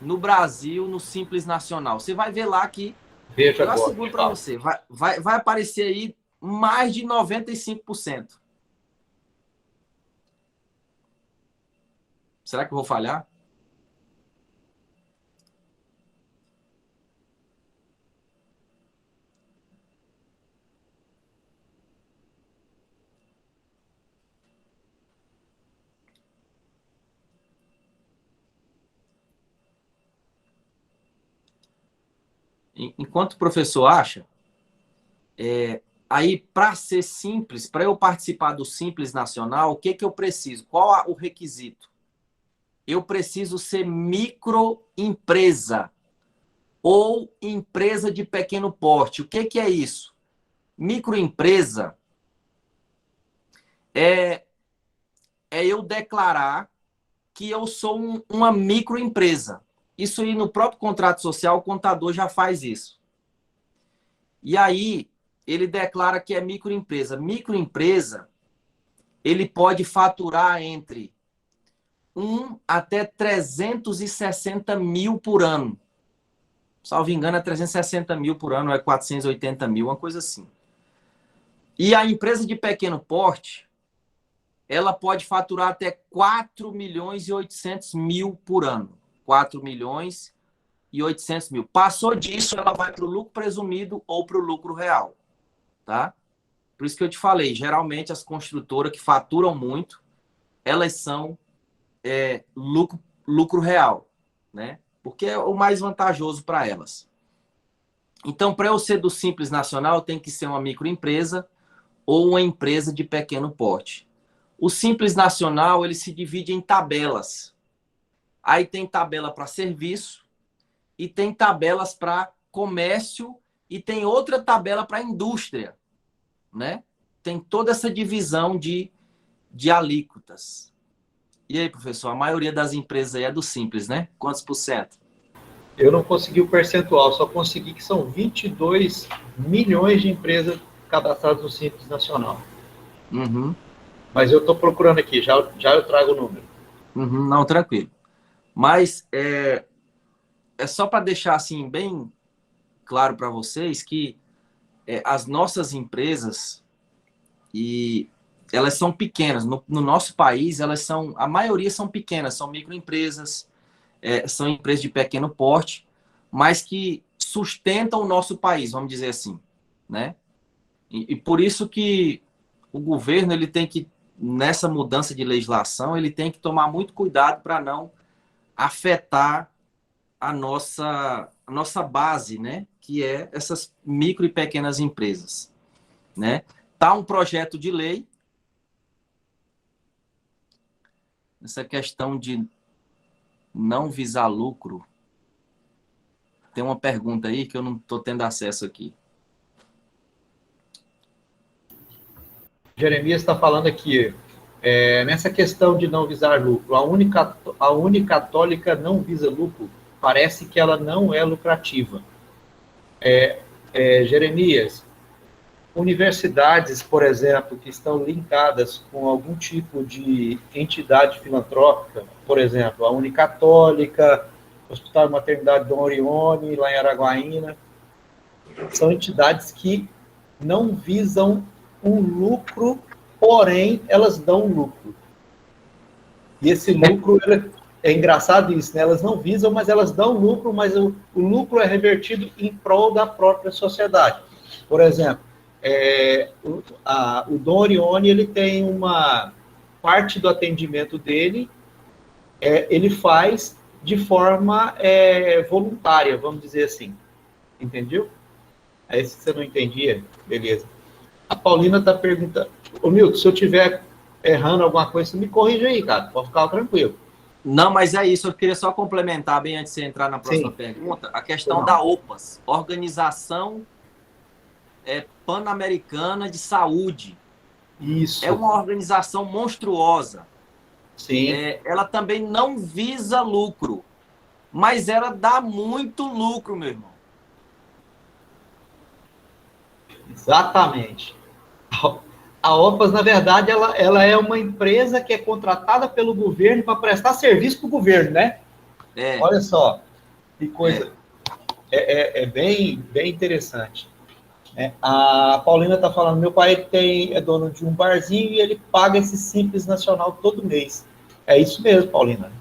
no Brasil no Simples Nacional. Você vai ver lá que, veja eu asseguro para você, vai aparecer aí mais de 95%. Será que eu vou falhar? Enquanto o professor acha, aí para ser simples, para eu participar do Simples Nacional, o que eu preciso? Qual o requisito? Eu preciso ser microempresa ou empresa de pequeno porte. O que é isso? Microempresa é eu declarar que eu sou uma microempresa. Isso aí no próprio contrato social, o contador já faz isso. E aí, ele declara que é microempresa. Microempresa, ele pode faturar entre 1 até 360 mil por ano. Salvo engano, é 360 mil por ano, é 480 mil, uma coisa assim. E a empresa de pequeno porte, ela pode faturar até 4 milhões e 800 mil por ano. 4 milhões e 800 mil. Passou disso, ela vai para o lucro presumido ou para o lucro real. Tá? Por isso que eu te falei, geralmente as construtoras que faturam muito, elas são lucro real, né? Porque é o mais vantajoso para elas. Então, para eu ser do Simples Nacional, tem que ser uma microempresa ou uma empresa de pequeno porte. O Simples Nacional, ele se divide em tabelas. Aí tem tabela para serviço e tem tabelas para comércio e tem outra tabela para indústria, né? Tem toda essa divisão de alíquotas. E aí, professor, a maioria das empresas aí é do Simples, né? Quantos por cento? Eu não consegui o percentual, só consegui que são 22 milhões de empresas cadastradas no Simples Nacional. Uhum. Mas eu estou procurando aqui, já eu trago o número. Uhum, não, tranquilo. Mas é só para deixar assim bem claro para vocês que as nossas empresas, e elas são pequenas. No nosso país, a maioria são pequenas, são microempresas, são empresas de pequeno porte, mas que sustentam o nosso país, vamos dizer assim, né? E por isso que o governo, ele tem que, nessa mudança de legislação, ele tem que tomar muito cuidado para não afetar a nossa base, né? Que é essas micro e pequenas empresas, né? Tá um projeto de lei essa questão de não visar lucro. Tem uma pergunta aí que eu não estou tendo acesso aqui. Jeremias está falando aqui, nessa questão de não visar lucro, a Unicatólica não visa lucro, parece que ela não é lucrativa. Jeremias, universidades, por exemplo, que estão linkadas com algum tipo de entidade filantrópica, por exemplo, a Unicatólica, Hospital e Maternidade Dom Orione, lá em Araguaína, são entidades que não visam um lucro, porém, elas dão lucro. E esse lucro, é engraçado isso, né? Elas não visam, mas elas dão lucro, mas o lucro é revertido em prol da própria sociedade. Por exemplo, o Dom Orione, ele tem uma parte do atendimento dele, ele faz de forma voluntária, vamos dizer assim. Entendeu? É isso que você não entendia? Beleza. A Paulina está perguntando. Ô, Milton, se eu estiver errando alguma coisa, você me corrige aí, cara. Pode ficar tranquilo. Não, mas é isso. Eu queria só complementar, bem antes de você entrar na próxima pergunta, a questão da OPAS, Organização Pan-Americana de Saúde. Isso. É uma organização monstruosa. Sim. Ela também não visa lucro, mas ela dá muito lucro, meu irmão. Exatamente. A OPAS, na verdade, ela é uma empresa que é contratada pelo governo para prestar serviço para o governo, né? Olha só, que coisa. É bem interessante. A Paulina está falando, meu pai é dono de um barzinho e ele paga esse Simples Nacional todo mês. É isso mesmo, Paulina.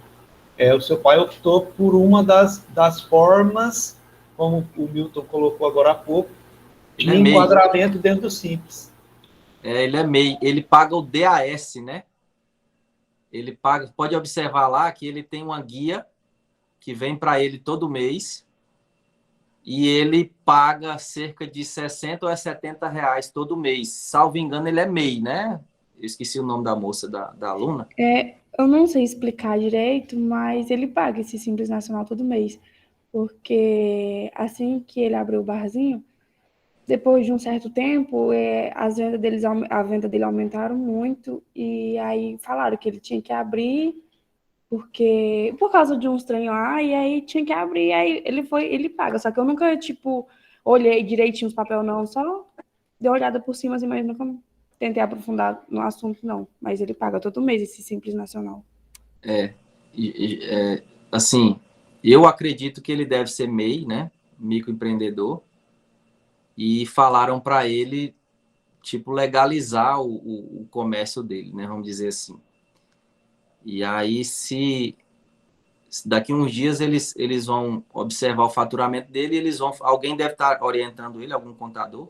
O seu pai optou por uma das formas, como o Milton colocou agora há pouco, de enquadramento dentro do Simples. Ele é MEI, ele paga o DAS, né? Ele paga, pode observar lá que ele tem uma guia que vem para ele todo mês e ele paga cerca de 60 ou 70 reais todo mês. Salvo engano, ele é MEI, né? Eu esqueci o nome da moça, da aluna. Eu não sei explicar direito, mas ele paga esse Simples Nacional todo mês. Porque assim que ele abriu o barzinho, depois de um certo tempo, a venda dele aumentaram muito, e aí falaram que ele tinha que abrir, porque por causa de uns trem lá, e aí tinha que abrir, aí ele paga. Só que eu nunca, olhei direitinho os papéis, não, só dei uma olhada por cima, assim, mas nunca tentei aprofundar no assunto, não. Mas ele paga todo mês esse Simples Nacional. Assim, eu acredito que ele deve ser MEI, né? microempreendedor e falaram para ele, tipo, legalizar o comércio dele, né? Vamos dizer assim. E aí, se daqui uns dias eles vão observar o faturamento dele, alguém deve estar orientando ele, algum contador,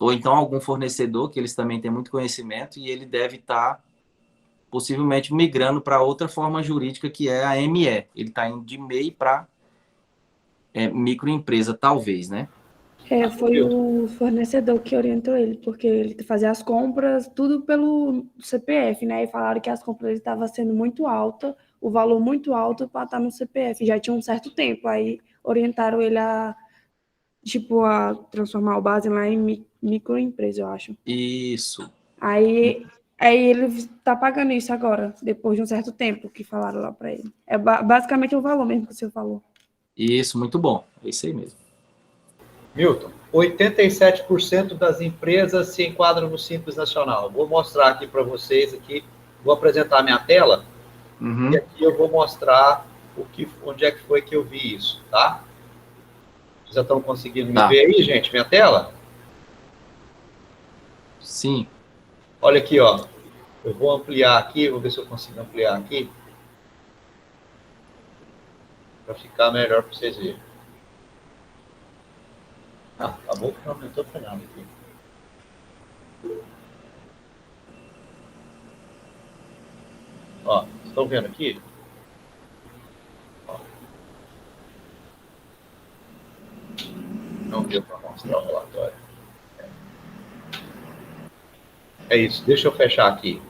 ou então algum fornecedor, que eles também têm muito conhecimento, e ele deve estar possivelmente migrando para outra forma jurídica, que é a ME. Ele está indo de MEI para microempresa, talvez, né? Foi o fornecedor que orientou ele, porque ele fazia as compras tudo pelo CPF, né? E falaram que as compras estavam sendo muito alta, o valor muito alto para estar no CPF. Já tinha um certo tempo, aí orientaram ele a transformar o base lá em microempresa, eu acho. Isso. Aí ele está pagando isso agora, depois de um certo tempo que falaram lá para ele. É basicamente o valor mesmo que o senhor falou. Isso, muito bom. É isso aí mesmo. Milton, 87% das empresas se enquadram no Simples Nacional. Vou mostrar aqui para vocês, vou apresentar a minha tela, e aqui eu vou mostrar onde é que foi que eu vi isso, tá? Vocês já estão conseguindo me ver aí, gente, minha tela? Sim. Olha aqui, ó. Eu vou ampliar aqui, vou ver se eu consigo ampliar aqui, para ficar melhor para vocês verem. Acabou que não aumentou para nada aqui. Ó, estão vendo aqui? Ó. Não deu para mostrar o relatório. É isso, deixa eu fechar aqui.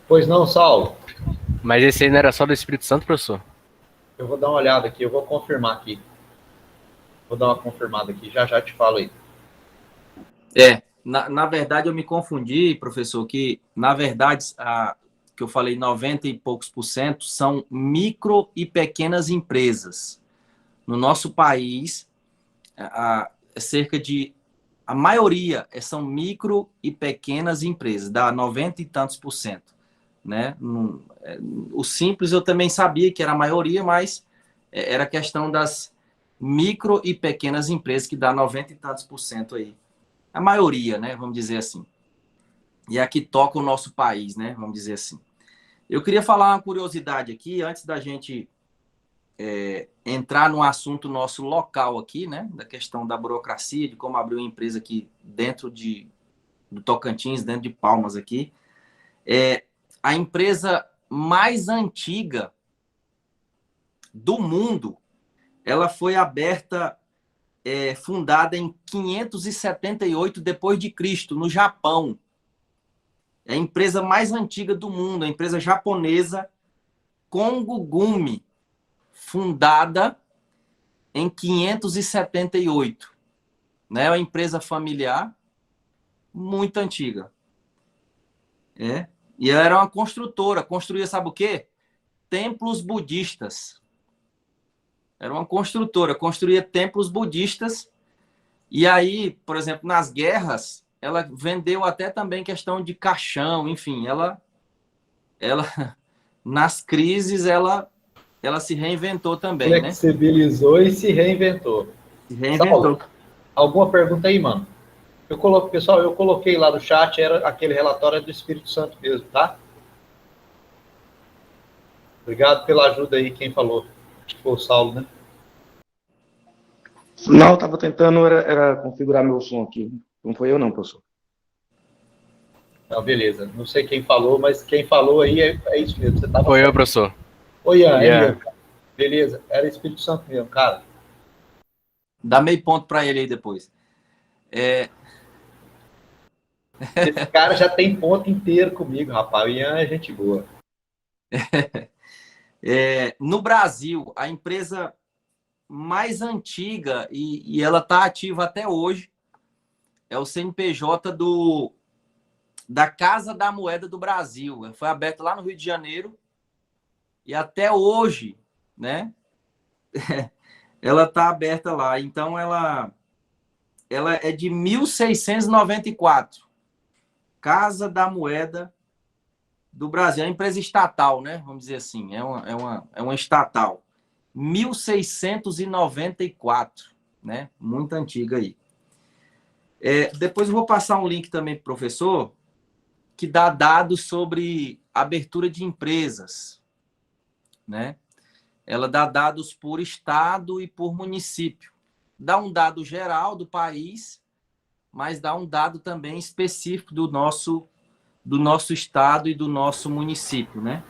Pois não, Saulo? Mas esse aí não era só do Espírito Santo, professor? Eu vou dar uma olhada aqui, eu vou confirmar aqui. Vou dar uma confirmada aqui, já te falo aí. Na verdade eu me confundi, professor, que na verdade, que eu falei 90 e poucos % são micro e pequenas empresas. No nosso país, a maioria são micro e pequenas empresas, dá 90 e tantos %, né? O simples eu também sabia que era a maioria, mas era questão das micro e pequenas empresas que dá 90 e tantos % aí. A maioria, né? Vamos dizer assim. E a que toca o nosso país, né? Vamos dizer assim. Eu queria falar uma curiosidade aqui, antes da gente entrar no assunto nosso local aqui, né? Da questão da burocracia, de como abrir uma empresa aqui dentro do Tocantins, dentro de Palmas aqui. A empresa mais antiga do mundo, ela foi aberta, fundada em 578 depois de Cristo, no Japão. É a empresa mais antiga do mundo, a empresa japonesa Kongo Gumi, fundada em 578. Né? É uma empresa familiar muito antiga. E ela era uma construtora, construía, sabe o quê? Templos budistas. Era uma construtora, construía templos budistas. E aí, por exemplo, nas guerras, ela vendeu até também questão de caixão, enfim, ela nas crises, ela se reinventou também, Flexibilizou, né? E se reinventou. Se reinventou. Saulo, alguma pergunta aí, mano? Pessoal, eu coloquei lá no chat, era aquele relatório do Espírito Santo mesmo, tá? Obrigado pela ajuda aí, quem falou. Acho que foi o Saulo, né? Não, eu estava tentando era configurar meu som aqui. Não foi eu não, professor. Não, beleza. Não sei quem falou, mas quem falou aí é isso mesmo. Você tava Foi eu, professor. Oi, Ian, Ian. Beleza, era Espírito Santo mesmo, cara. Dá meio ponto para ele aí depois. Esse cara já tem ponto inteiro comigo, rapaz. O Ian é gente boa. No Brasil, a empresa mais antiga, e ela está ativa até hoje, é o CNPJ da Casa da Moeda do Brasil. Foi aberto lá no Rio de Janeiro e até hoje, né? Ela está aberta lá. Então, ela é de 1694. Casa da Moeda do Brasil. É uma empresa estatal, né? Vamos dizer assim. É uma estatal. 1694, né? Muito antiga aí. Depois eu vou passar um link também para o professor, que dá dados sobre abertura de empresas, né? Ela dá dados por estado e por município. Dá um dado geral do país, mas dá um dado também específico do nosso estado e do nosso município, né?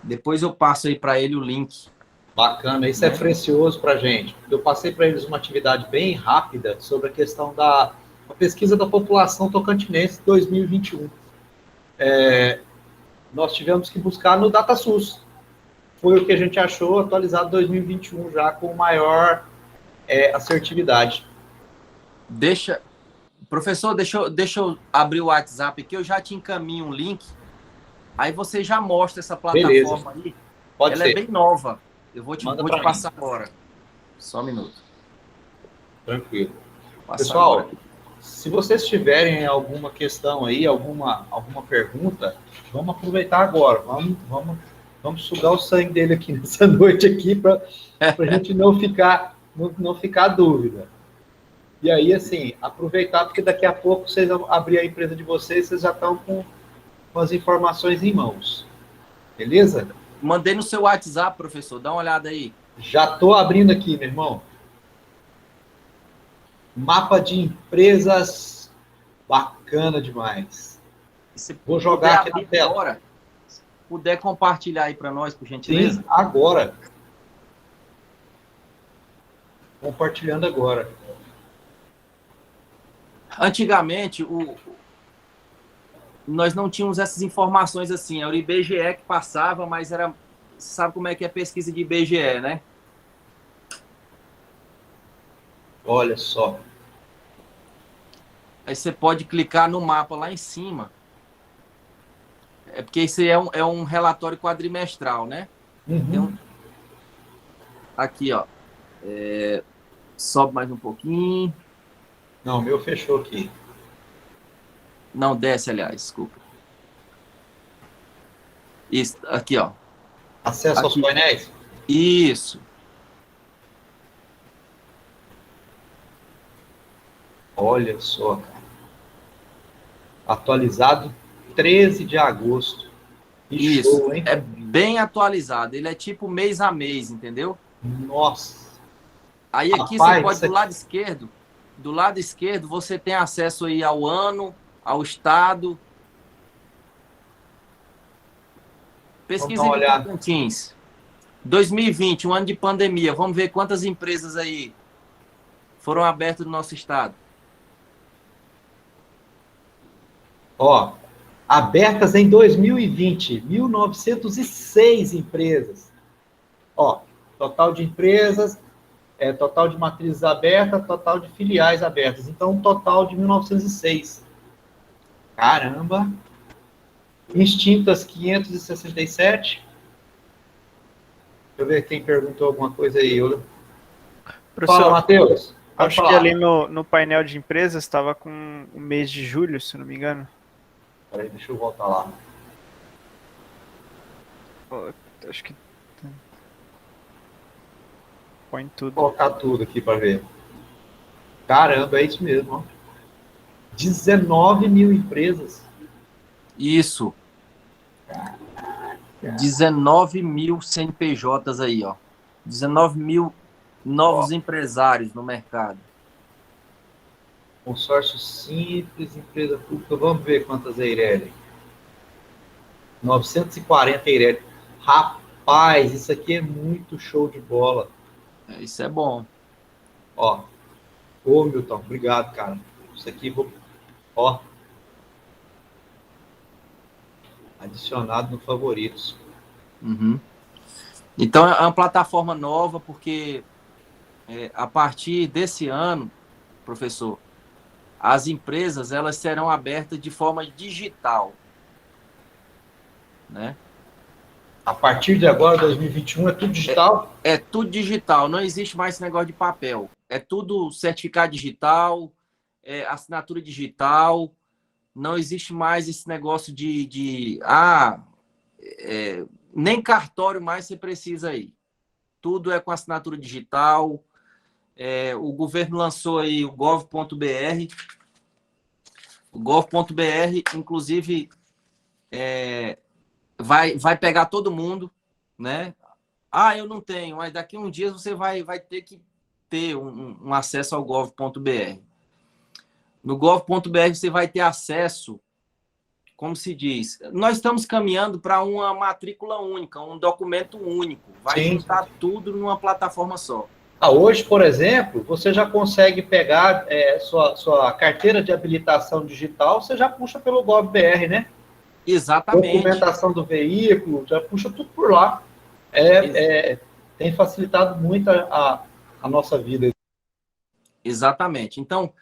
Depois eu passo aí para ele o link. Bacana, isso é precioso para a gente. Eu passei para eles uma atividade bem rápida sobre a questão da pesquisa da população tocantinense 2021. Nós tivemos que buscar no DataSUS. Foi o que a gente achou atualizado 2021 já com maior assertividade. Professor, deixa eu abrir o WhatsApp aqui, eu já te encaminho um link, aí você já mostra essa plataforma. Beleza. Aí. Ela é bem nova. Eu vou te passar agora. Só um minuto. Tranquilo. Pessoal, agora. Se vocês tiverem alguma questão aí, alguma pergunta, vamos aproveitar agora. Vamos sugar o sangue dele aqui nessa noite aqui para a gente não ficar dúvida. E aí, assim, aproveitar, porque daqui a pouco vocês vão abrir a empresa de vocês, vocês já estão com as informações em mãos. Beleza? Mandei no seu WhatsApp, professor. Dá uma olhada aí. Já estou abrindo aqui, meu irmão. Mapa de empresas. Bacana demais. Vou jogar aqui na tela. Agora, se puder compartilhar aí para nós, por gentileza. Sim, agora. Compartilhando agora. Antigamente, nós não tínhamos essas informações assim. Era o IBGE que passava, mas era... Sabe como é que é a pesquisa de IBGE, né? Olha só. Aí você pode clicar no mapa lá em cima. É porque isso é um relatório quadrimestral, né? Uhum. Aqui, ó. Sobe mais um pouquinho. Não, o meu fechou aqui. Não, desce, aliás, desculpa. Isso, aqui, ó. Acesso aos painéis? Isso. Olha só, cara. Atualizado 13 de agosto. Que isso, show, hein? É bem atualizado. Ele é tipo mês a mês, entendeu? Nossa. Aí aqui você pode, do lado esquerdo, você tem acesso aí ao ano, ao estado. Pesquisa em Tocantins. 2020, um ano de pandemia. Vamos ver quantas empresas aí foram abertas no nosso estado. Ó, abertas em 2020, 1.906 empresas. Ó, total de empresas, total de matrizes abertas, total de filiais abertas. Então, um total de 1.906. Caramba! Extintas 567. Deixa eu ver quem perguntou alguma coisa aí. Professor, fala, Matheus. Acho que ali no painel de empresas estava com o mês de julho, se não me engano. Peraí, deixa eu voltar lá. Acho que... Põe tudo. Vou colocar tudo aqui para ver. Caramba, é isso mesmo. Ó. 19 mil empresas. Isso. 19 mil CNPJs aí, ó. 19 mil novos empresários no mercado. Consórcio simples, empresa pública. Vamos ver quantas Eireli. 940 Eireli. Rapaz, isso aqui é muito show de bola. Isso é bom. Ó. Ô, Milton, obrigado, cara. Isso aqui, ó. Adicionado no favoritos. Uhum. Então, é uma plataforma nova, porque a partir desse ano, professor, as empresas elas serão abertas de forma digital, né? A partir de agora, 2021, é tudo digital? É tudo digital, não existe mais esse negócio de papel. É tudo certificado digital, assinatura digital, não existe mais esse negócio nem cartório mais você precisa ir. Tudo é com assinatura digital. O governo lançou aí o gov.br. O gov.br, inclusive, vai pegar todo mundo, né? Eu não tenho, mas daqui a uns dias você vai ter que ter um acesso ao gov.br. No gov.br você vai ter acesso, como se diz, nós estamos caminhando para uma matrícula única, um documento único. Vai juntar tudo numa plataforma só. Hoje, por exemplo, você já consegue pegar sua carteira de habilitação digital, você já puxa pelo gov.br, né? Exatamente. Documentação do veículo, já puxa tudo por lá. Tem facilitado muito a nossa vida. Exatamente. Então,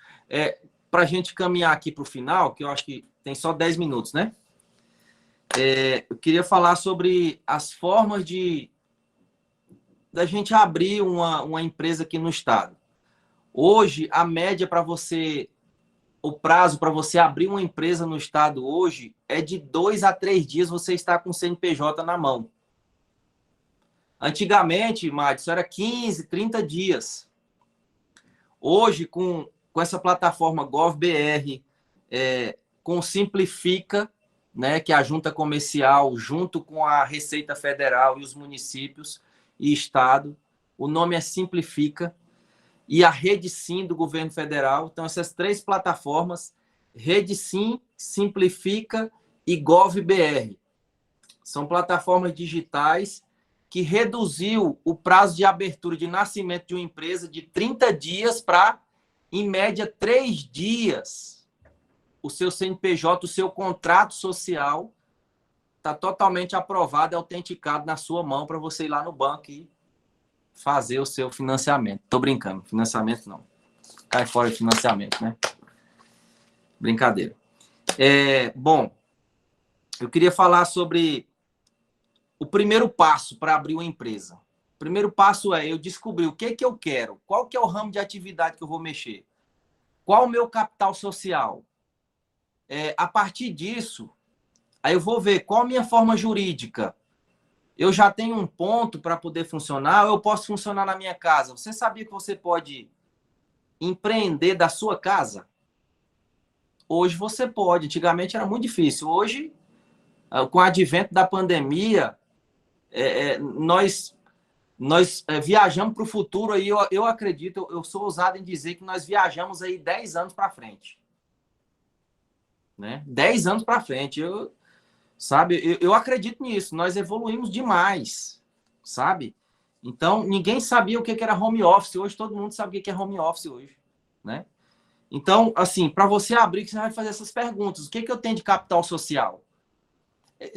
para a gente caminhar aqui para o final, que eu acho que tem só 10 minutos, né? Eu queria falar sobre as formas da gente abrir uma empresa aqui no estado. Hoje, a média o prazo para você abrir uma empresa no estado hoje é de 2 a 3 dias você está com o CNPJ na mão. Antigamente, Madison, era 15, 30 dias. Hoje, com essa plataforma GovBR, com Simplifica, né, que é a junta comercial, junto com a Receita Federal e os municípios e Estado, o nome é Simplifica, e a Rede Sim do governo federal. Então, essas 3 plataformas, Rede Sim, Simplifica e GovBR, são plataformas digitais que reduziu o prazo de abertura de nascimento de uma empresa de 30 dias para, em média, 3 dias. O seu CNPJ, o seu contrato social está totalmente aprovado e autenticado na sua mão para você ir lá no banco e fazer o seu financiamento. Tô brincando, financiamento não. Cai fora de financiamento, né? Brincadeira. Bom, eu queria falar sobre o primeiro passo para abrir uma empresa. O primeiro passo é eu descobrir o que eu quero, qual que é o ramo de atividade que eu vou mexer, qual o meu capital social. A partir disso, aí eu vou ver qual a minha forma jurídica. Eu já tenho um ponto para poder funcionar, ou eu posso funcionar na minha casa. Você sabia que você pode empreender da sua casa? Hoje você pode. Antigamente era muito difícil. Hoje, com o advento da pandemia, nós viajamos para o futuro. Aí eu acredito, eu sou ousado em dizer que nós viajamos aí 10 anos para frente. Né? 10 anos para frente. Eu acredito nisso. Nós evoluímos demais, sabe? Então, ninguém sabia o que era home office. Hoje, todo mundo sabe o que é home office hoje, né? Então, assim, para você abrir, você vai fazer essas perguntas. O que eu tenho de capital social?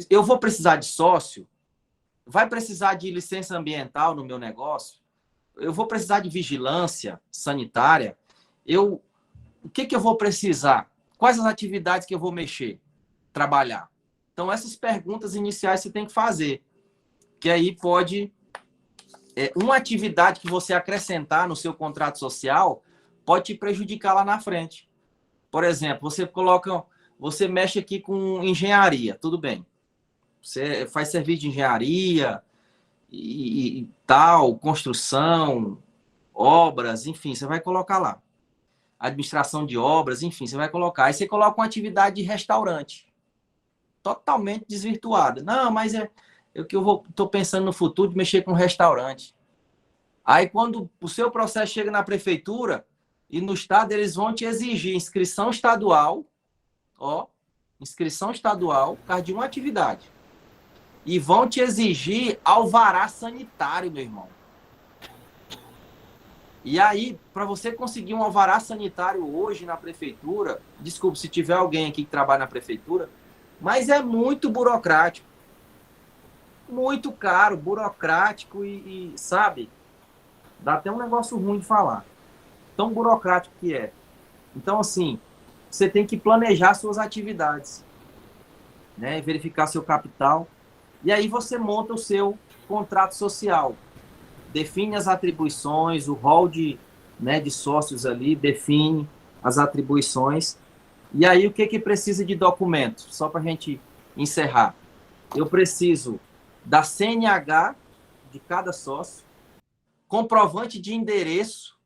Eu vou precisar de sócio? Vai precisar de licença ambiental no meu negócio? Eu vou precisar de vigilância sanitária? O que eu vou precisar? Quais as atividades que eu vou mexer? Trabalhar? Então, essas perguntas iniciais você tem que fazer. Que aí pode... uma atividade que você acrescentar no seu contrato social pode te prejudicar lá na frente. Por exemplo, você mexe aqui com engenharia, tudo bem. Você faz serviço de engenharia e tal, construção, obras, enfim, você vai colocar lá. Administração de obras, enfim, você vai colocar. Aí você coloca uma atividade de restaurante. Totalmente desvirtuada. Não, mas estou pensando no futuro de mexer com restaurante. Aí, quando o seu processo chega na prefeitura e no estado, eles vão te exigir inscrição estadual, inscrição estadual, por causa de uma atividade. E vão te exigir alvará sanitário, meu irmão. E aí, para você conseguir um alvará sanitário hoje na prefeitura, desculpe se tiver alguém aqui que trabalha na prefeitura, mas é muito burocrático. Muito caro, burocrático e sabe? Dá até um negócio ruim de falar. Tão burocrático que é. Então, assim, você tem que planejar suas atividades, né? Verificar seu capital. E aí você monta o seu contrato social. Define as atribuições, o rol de sócios ali, define as atribuições. E aí, o que precisa de documento? Só para a gente encerrar. Eu preciso da CNH de cada sócio, comprovante de endereço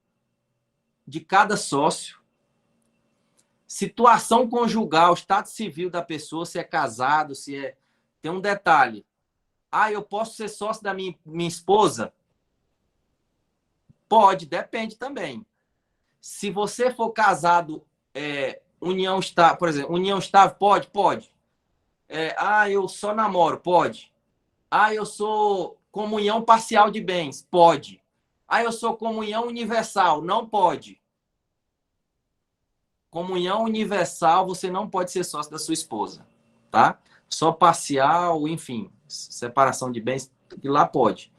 de cada sócio, situação conjugal, estado civil da pessoa, se é casado, se é... Tem um detalhe. Ah, eu posso ser sócio da minha esposa? Pode, depende também. Se você for casado, união estável, por exemplo, união estável, pode? Pode. Eu só namoro, pode. Eu sou comunhão parcial de bens, pode. Eu sou comunhão universal, não pode. Comunhão universal, você não pode ser sócio da sua esposa, tá? Só parcial, enfim, separação de bens, que lá pode.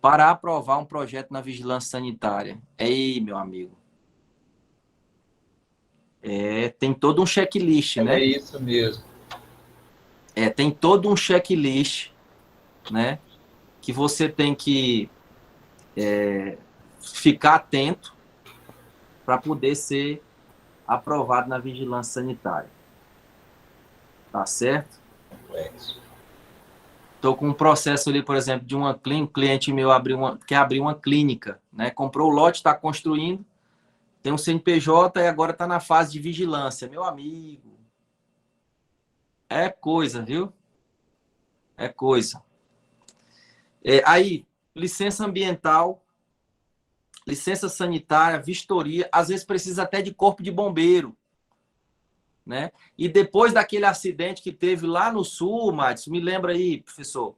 Para aprovar um projeto na vigilância sanitária. Ei, meu amigo. Tem todo um checklist, né? É isso mesmo. Tem todo um checklist, né? Que você tem que ficar atento para poder ser aprovado na vigilância sanitária. Tá certo? Estou com um processo ali, por exemplo, de um cliente meu quer abrir uma clínica, né? Comprou o lote, está construindo, tem um CNPJ e agora está na fase de vigilância. Meu amigo, é coisa, viu? É coisa. Aí, licença ambiental, licença sanitária, vistoria, às vezes precisa até de corpo de bombeiro, né? E depois daquele acidente que teve lá no sul, Matos, me lembra aí, professor,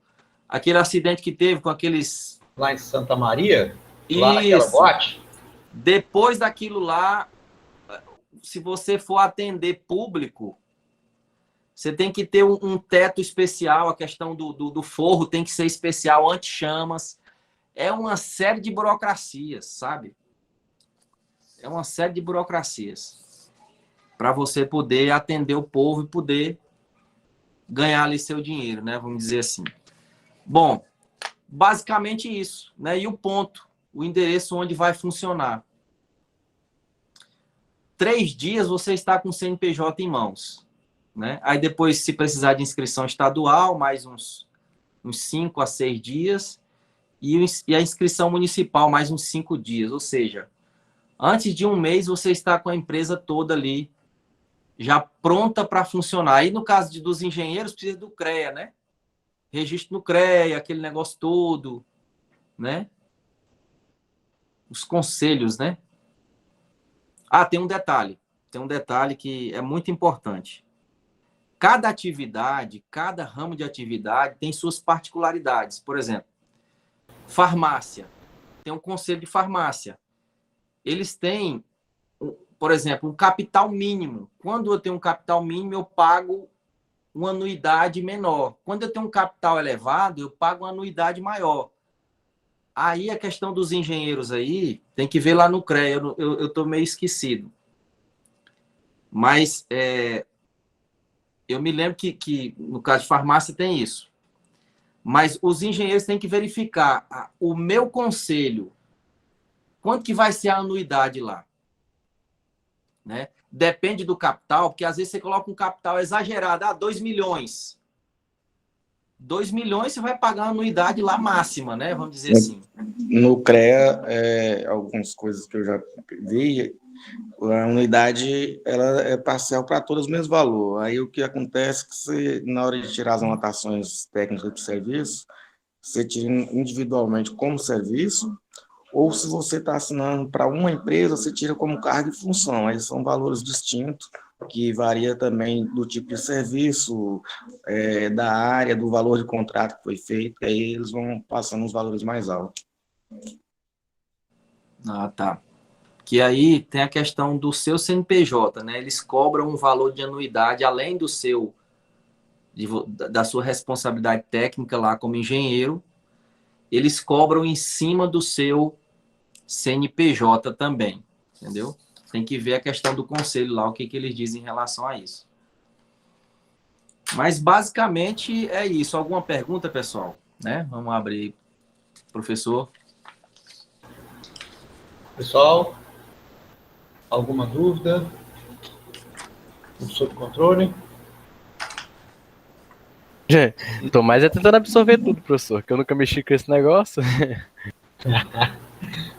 aquele acidente que teve com aqueles... Lá em Santa Maria? Lá naquela Isso. boate? Depois daquilo lá, se você for atender público, você tem que ter um teto especial, a questão do forro tem que ser especial, anti-chamas. É uma série de burocracias, sabe? É uma série de burocracias para você poder atender o povo e poder ganhar ali seu dinheiro, né? Vamos dizer assim. Bom, basicamente isso, né? E o ponto, o endereço onde vai funcionar. 3 dias você está com o CNPJ em mãos, né? Aí depois, se precisar de inscrição estadual, mais uns 5 a 6 dias. E a inscrição municipal, mais uns 5 dias. Ou seja, antes de um mês, você está com a empresa toda ali, já pronta para funcionar. Aí, no caso dos engenheiros, precisa do CREA, né? Registro no CREA, aquele negócio todo, né? Os conselhos, né? Tem um detalhe. Tem um detalhe que é muito importante. Cada atividade, cada ramo de atividade tem suas particularidades. Por exemplo, farmácia. Tem um conselho de farmácia. Eles têm, por exemplo, um capital mínimo. Quando eu tenho um capital mínimo, eu pago uma anuidade menor. Quando eu tenho um capital elevado, eu pago uma anuidade maior. Aí a questão dos engenheiros aí, tem que ver lá no CREA, eu estou meio esquecido. Mas eu me lembro que no caso de farmácia tem isso. Mas os engenheiros têm que verificar o meu conselho, quanto que vai ser a anuidade lá, né? Depende do capital, porque às vezes você coloca um capital exagerado, 2 milhões. 2 milhões você vai pagar uma anuidade lá máxima, né? Vamos dizer assim. No CREA, algumas coisas que eu já vi, a anuidade ela é parcial para todos os mesmos valores. Aí o que acontece é que você, na hora de tirar as anotações técnicas do serviço, você tira individualmente como serviço, ou se você está assinando para uma empresa, você tira como carga e função. Aí são valores distintos, que varia também do tipo de serviço, da área, do valor de contrato que foi feito, aí eles vão passando os valores mais altos. Tá. Que aí tem a questão do seu CNPJ, né? Eles cobram um valor de anuidade além da sua responsabilidade técnica lá como engenheiro, eles cobram em cima do seu CNPJ também, entendeu? Tem que ver a questão do conselho lá, o que eles dizem em relação a isso. Mas basicamente é isso. Alguma pergunta, pessoal? Né? Vamos abrir, professor. Pessoal, alguma dúvida? Tudo sob controle? Tô mais tentando absorver tudo, professor, que eu nunca mexi com esse negócio.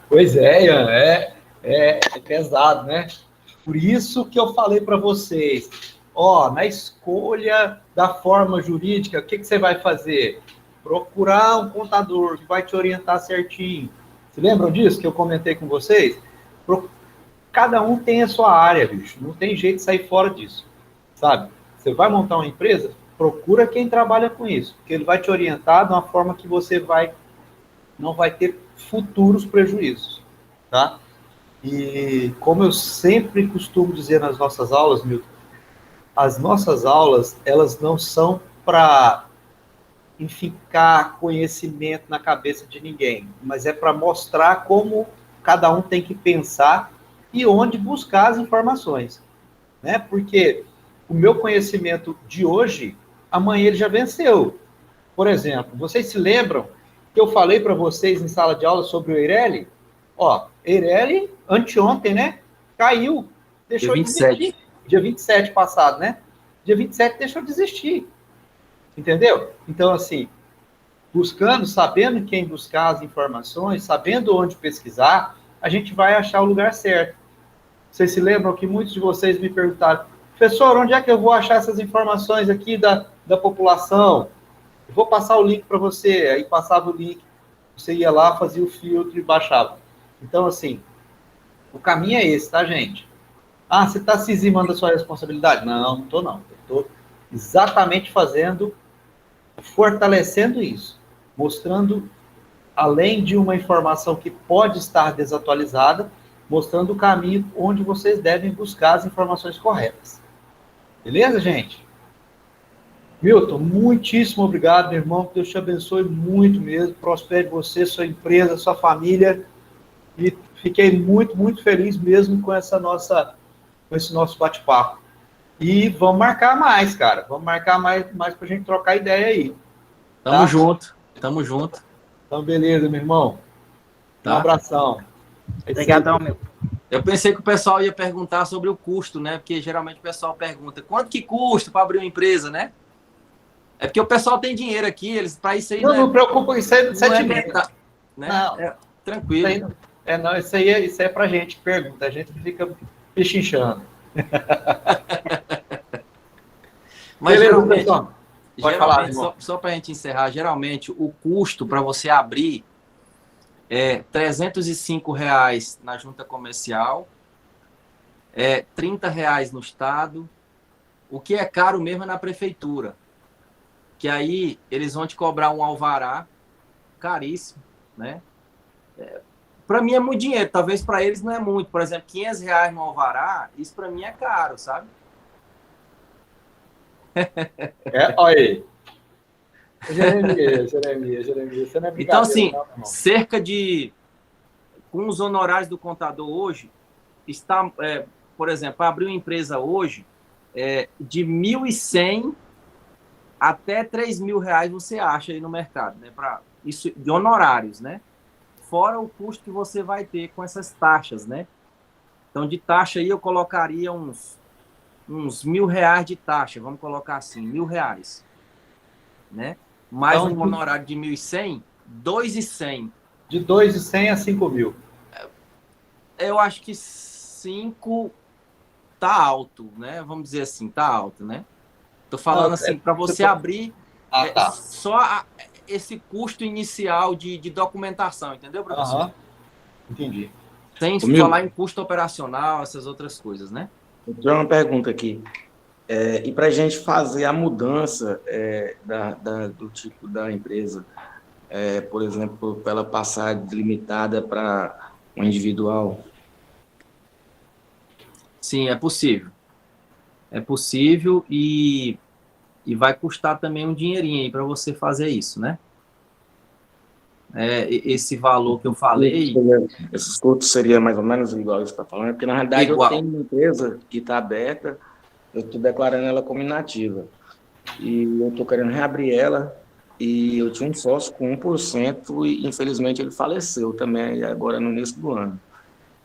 Pois é, Ian, é pesado, né? Por isso que eu falei para vocês, na escolha da forma jurídica, o que você vai fazer? Procurar um contador que vai te orientar certinho. Se lembram disso que eu comentei com vocês? Cada um tem a sua área, bicho. Não tem jeito de sair fora disso, sabe? Você vai montar uma empresa, procura quem trabalha com isso, porque ele vai te orientar de uma forma que você não vai ter futuros prejuízos, tá? E como eu sempre costumo dizer nas nossas aulas, Milton, as nossas aulas, elas não são para enficar conhecimento na cabeça de ninguém, mas é para mostrar como cada um tem que pensar e onde buscar as informações, né? Porque o meu conhecimento de hoje, amanhã ele já venceu. Por exemplo, vocês se lembram que eu falei para vocês em sala de aula sobre o Eireli? Eireli, anteontem, né? Caiu, deixou de existir. Dia 27 passado, né? Dia 27 deixou de existir. Entendeu? Então, assim, buscando, sabendo quem buscar as informações, sabendo onde pesquisar, a gente vai achar o lugar certo. Vocês se lembram que muitos de vocês me perguntaram, professor, onde é que eu vou achar essas informações aqui da população? Eu vou passar o link para você. Aí passava o link, você ia lá, fazia o filtro e baixava. Então, assim, o caminho é esse, tá, gente? Você está se eximando da sua responsabilidade? Não estou não. Estou exatamente fortalecendo isso, mostrando, além de uma informação que pode estar desatualizada, mostrando o caminho onde vocês devem buscar as informações corretas. Beleza, gente? Milton, muitíssimo obrigado, meu irmão. Deus te abençoe muito mesmo. Prospere você, sua empresa, sua família. E fiquei muito, muito feliz mesmo com esse nosso bate-papo. E vamos marcar mais, cara. Vamos marcar mais para a gente trocar ideia aí. Tamo junto. Tamo junto. Então, beleza, meu irmão. Tá. Um abração. Obrigadão, meu. Eu pensei que o pessoal ia perguntar sobre o custo, né? Porque geralmente o pessoal pergunta quanto que custa para abrir uma empresa, né? É porque o pessoal tem dinheiro aqui, eles para isso aí. Não preocupa, isso é metade, né? Não, tranquilo. Isso aí é pra gente que pergunta, a gente fica pechinchando. Mas beleza, pessoal. Pode falar, só para a gente encerrar, geralmente o custo para você abrir é R$305 na junta comercial, R$30 no estado. O que é caro mesmo é na prefeitura, que aí eles vão te cobrar um alvará caríssimo, né? Para mim é muito dinheiro, talvez para eles não é muito. Por exemplo, R$500 no alvará, isso para mim é caro, sabe? Olha aí. Jeremias, você não é brincadeira. Então, assim, não, cerca de... Com os honorários do contador hoje, está, por exemplo, para abrir uma empresa hoje, de 1.100 até R$3.000 você acha aí no mercado, né? Isso de honorários, né? Fora o custo que você vai ter com essas taxas, né? Então, de taxa aí eu colocaria uns R$1.000 de taxa, vamos colocar assim, R$1.000, né? Mais então, um honorário de 1.100, 2.100. De 2.100 a 5.000. Eu acho que 5 tá alto, né? Vamos dizer assim, tá alto, né? Tô falando assim, para você abrir tá. só esse custo inicial de documentação, entendeu, professor? Entendi. Sem falar em custo operacional, essas outras coisas, né? Eu tenho uma pergunta aqui. E para a gente fazer a mudança do tipo da empresa, por exemplo, para ela passar de limitada para um individual? Sim, é possível. É possível e vai custar também um dinheirinho aí para você fazer isso, né? Esse valor que eu falei... Esses custos seriam mais ou menos igual isso que você está falando, porque na realidade eu tenho uma empresa que está aberta, eu estou declarando ela como inativa. E eu estou querendo reabrir ela, e eu tinha um sócio com 1%, e infelizmente ele faleceu também agora no início do ano.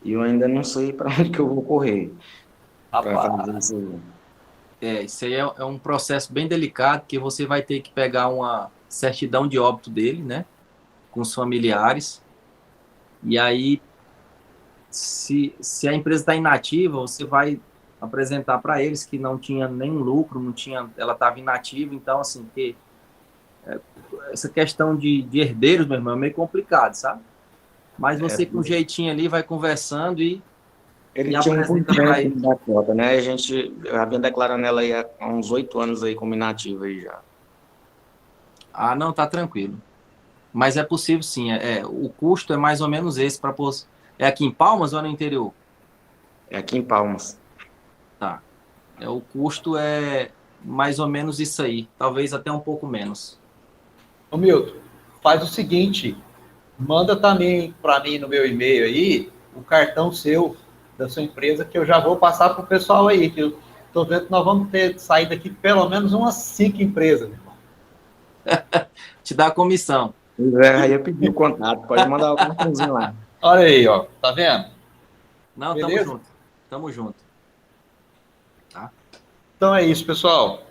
E eu ainda não sei para onde que eu vou correr para fazer isso. Isso aí é um processo bem delicado, que você vai ter que pegar uma certidão de óbito dele, né? Com os familiares. E aí, se a empresa está inativa, você vai apresentar para eles que não tinha nenhum lucro, ela estava inativa. Então, assim, essa questão de herdeiros, meu irmão, é meio complicado, sabe? Mas você com um jeitinho ali vai conversando Ele e tinha um apresenta para fundamento eles. da cota, né? Eu vinha declarando ela aí há uns 8 anos aí como inativa aí já. Ah, não, tá tranquilo. Mas é possível sim. O custo é mais ou menos esse para pôr. É aqui em Palmas ou é no interior? É aqui em Palmas. Tá. O custo é mais ou menos isso aí. Talvez até um pouco menos. Ô, Milton, faz o seguinte, manda também para mim no meu e-mail aí o cartão seu, da sua empresa, que eu já vou passar para o pessoal aí, que eu estou vendo que nós vamos ter saído daqui pelo menos umas 5 empresas, meu irmão. Te dá a comissão. Aí eu pedi o contato, pode mandar algum cartãozinho lá. Olha aí, ó, tá vendo? Não, Beleza? tamo junto. Tamo junto. Tá? Então é isso, pessoal.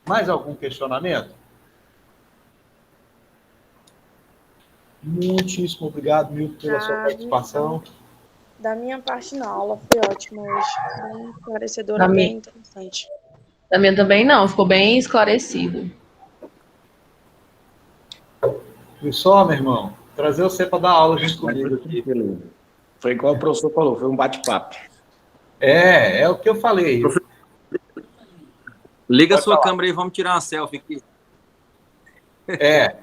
Mais algum questionamento? Muitíssimo obrigado, Milton, pela sua participação. Da minha parte, não. A aula foi ótima hoje. Bem esclarecedora, Da bem minha- interessante. Da minha também não, ficou bem esclarecido. E só, meu irmão, trazer você para dar aula junto comigo aqui. Foi igual o professor falou, foi um bate-papo. É o que eu falei. Liga a Pode sua falar. câmera aí, vamos tirar uma selfie aqui.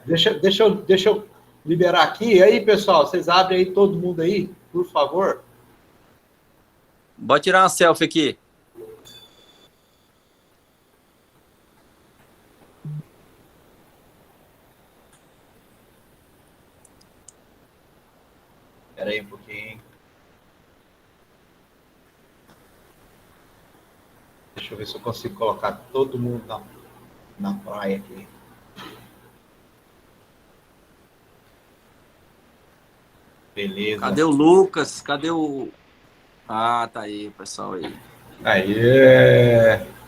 Deixa eu liberar aqui. E aí, pessoal, vocês abrem aí todo mundo aí, por favor. Bora tirar uma selfie aqui. Espera aí um pouquinho. Deixa eu ver se eu consigo colocar todo mundo na praia aqui. Beleza. Cadê o Lucas? Cadê o... Ah, tá aí, pessoal aí. Aí.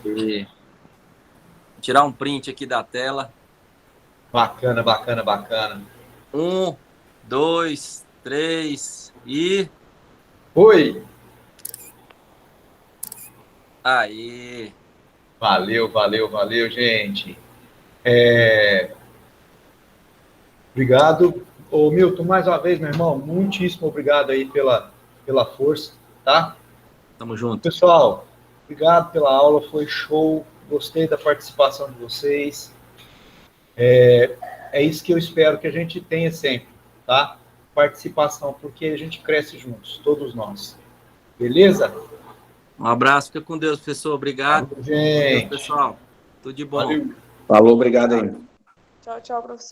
Vou tirar um print aqui da tela. Bacana, bacana, bacana. 1, 2, 3 e... Oi! Aí. Valeu, gente. Obrigado. Ô, Milton, mais uma vez, meu irmão, muitíssimo obrigado aí pela força, tá? Tamo junto. Pessoal, obrigado pela aula, foi show. Gostei da participação de vocês. É isso que eu espero que a gente tenha sempre, tá? Participação, porque a gente cresce juntos, todos nós. Beleza? Um abraço, fica com Deus, professor. Obrigado. Valeu, gente. Deus, pessoal. Tudo de bom. Valeu. Falou, obrigado aí. Tchau, tchau, professor.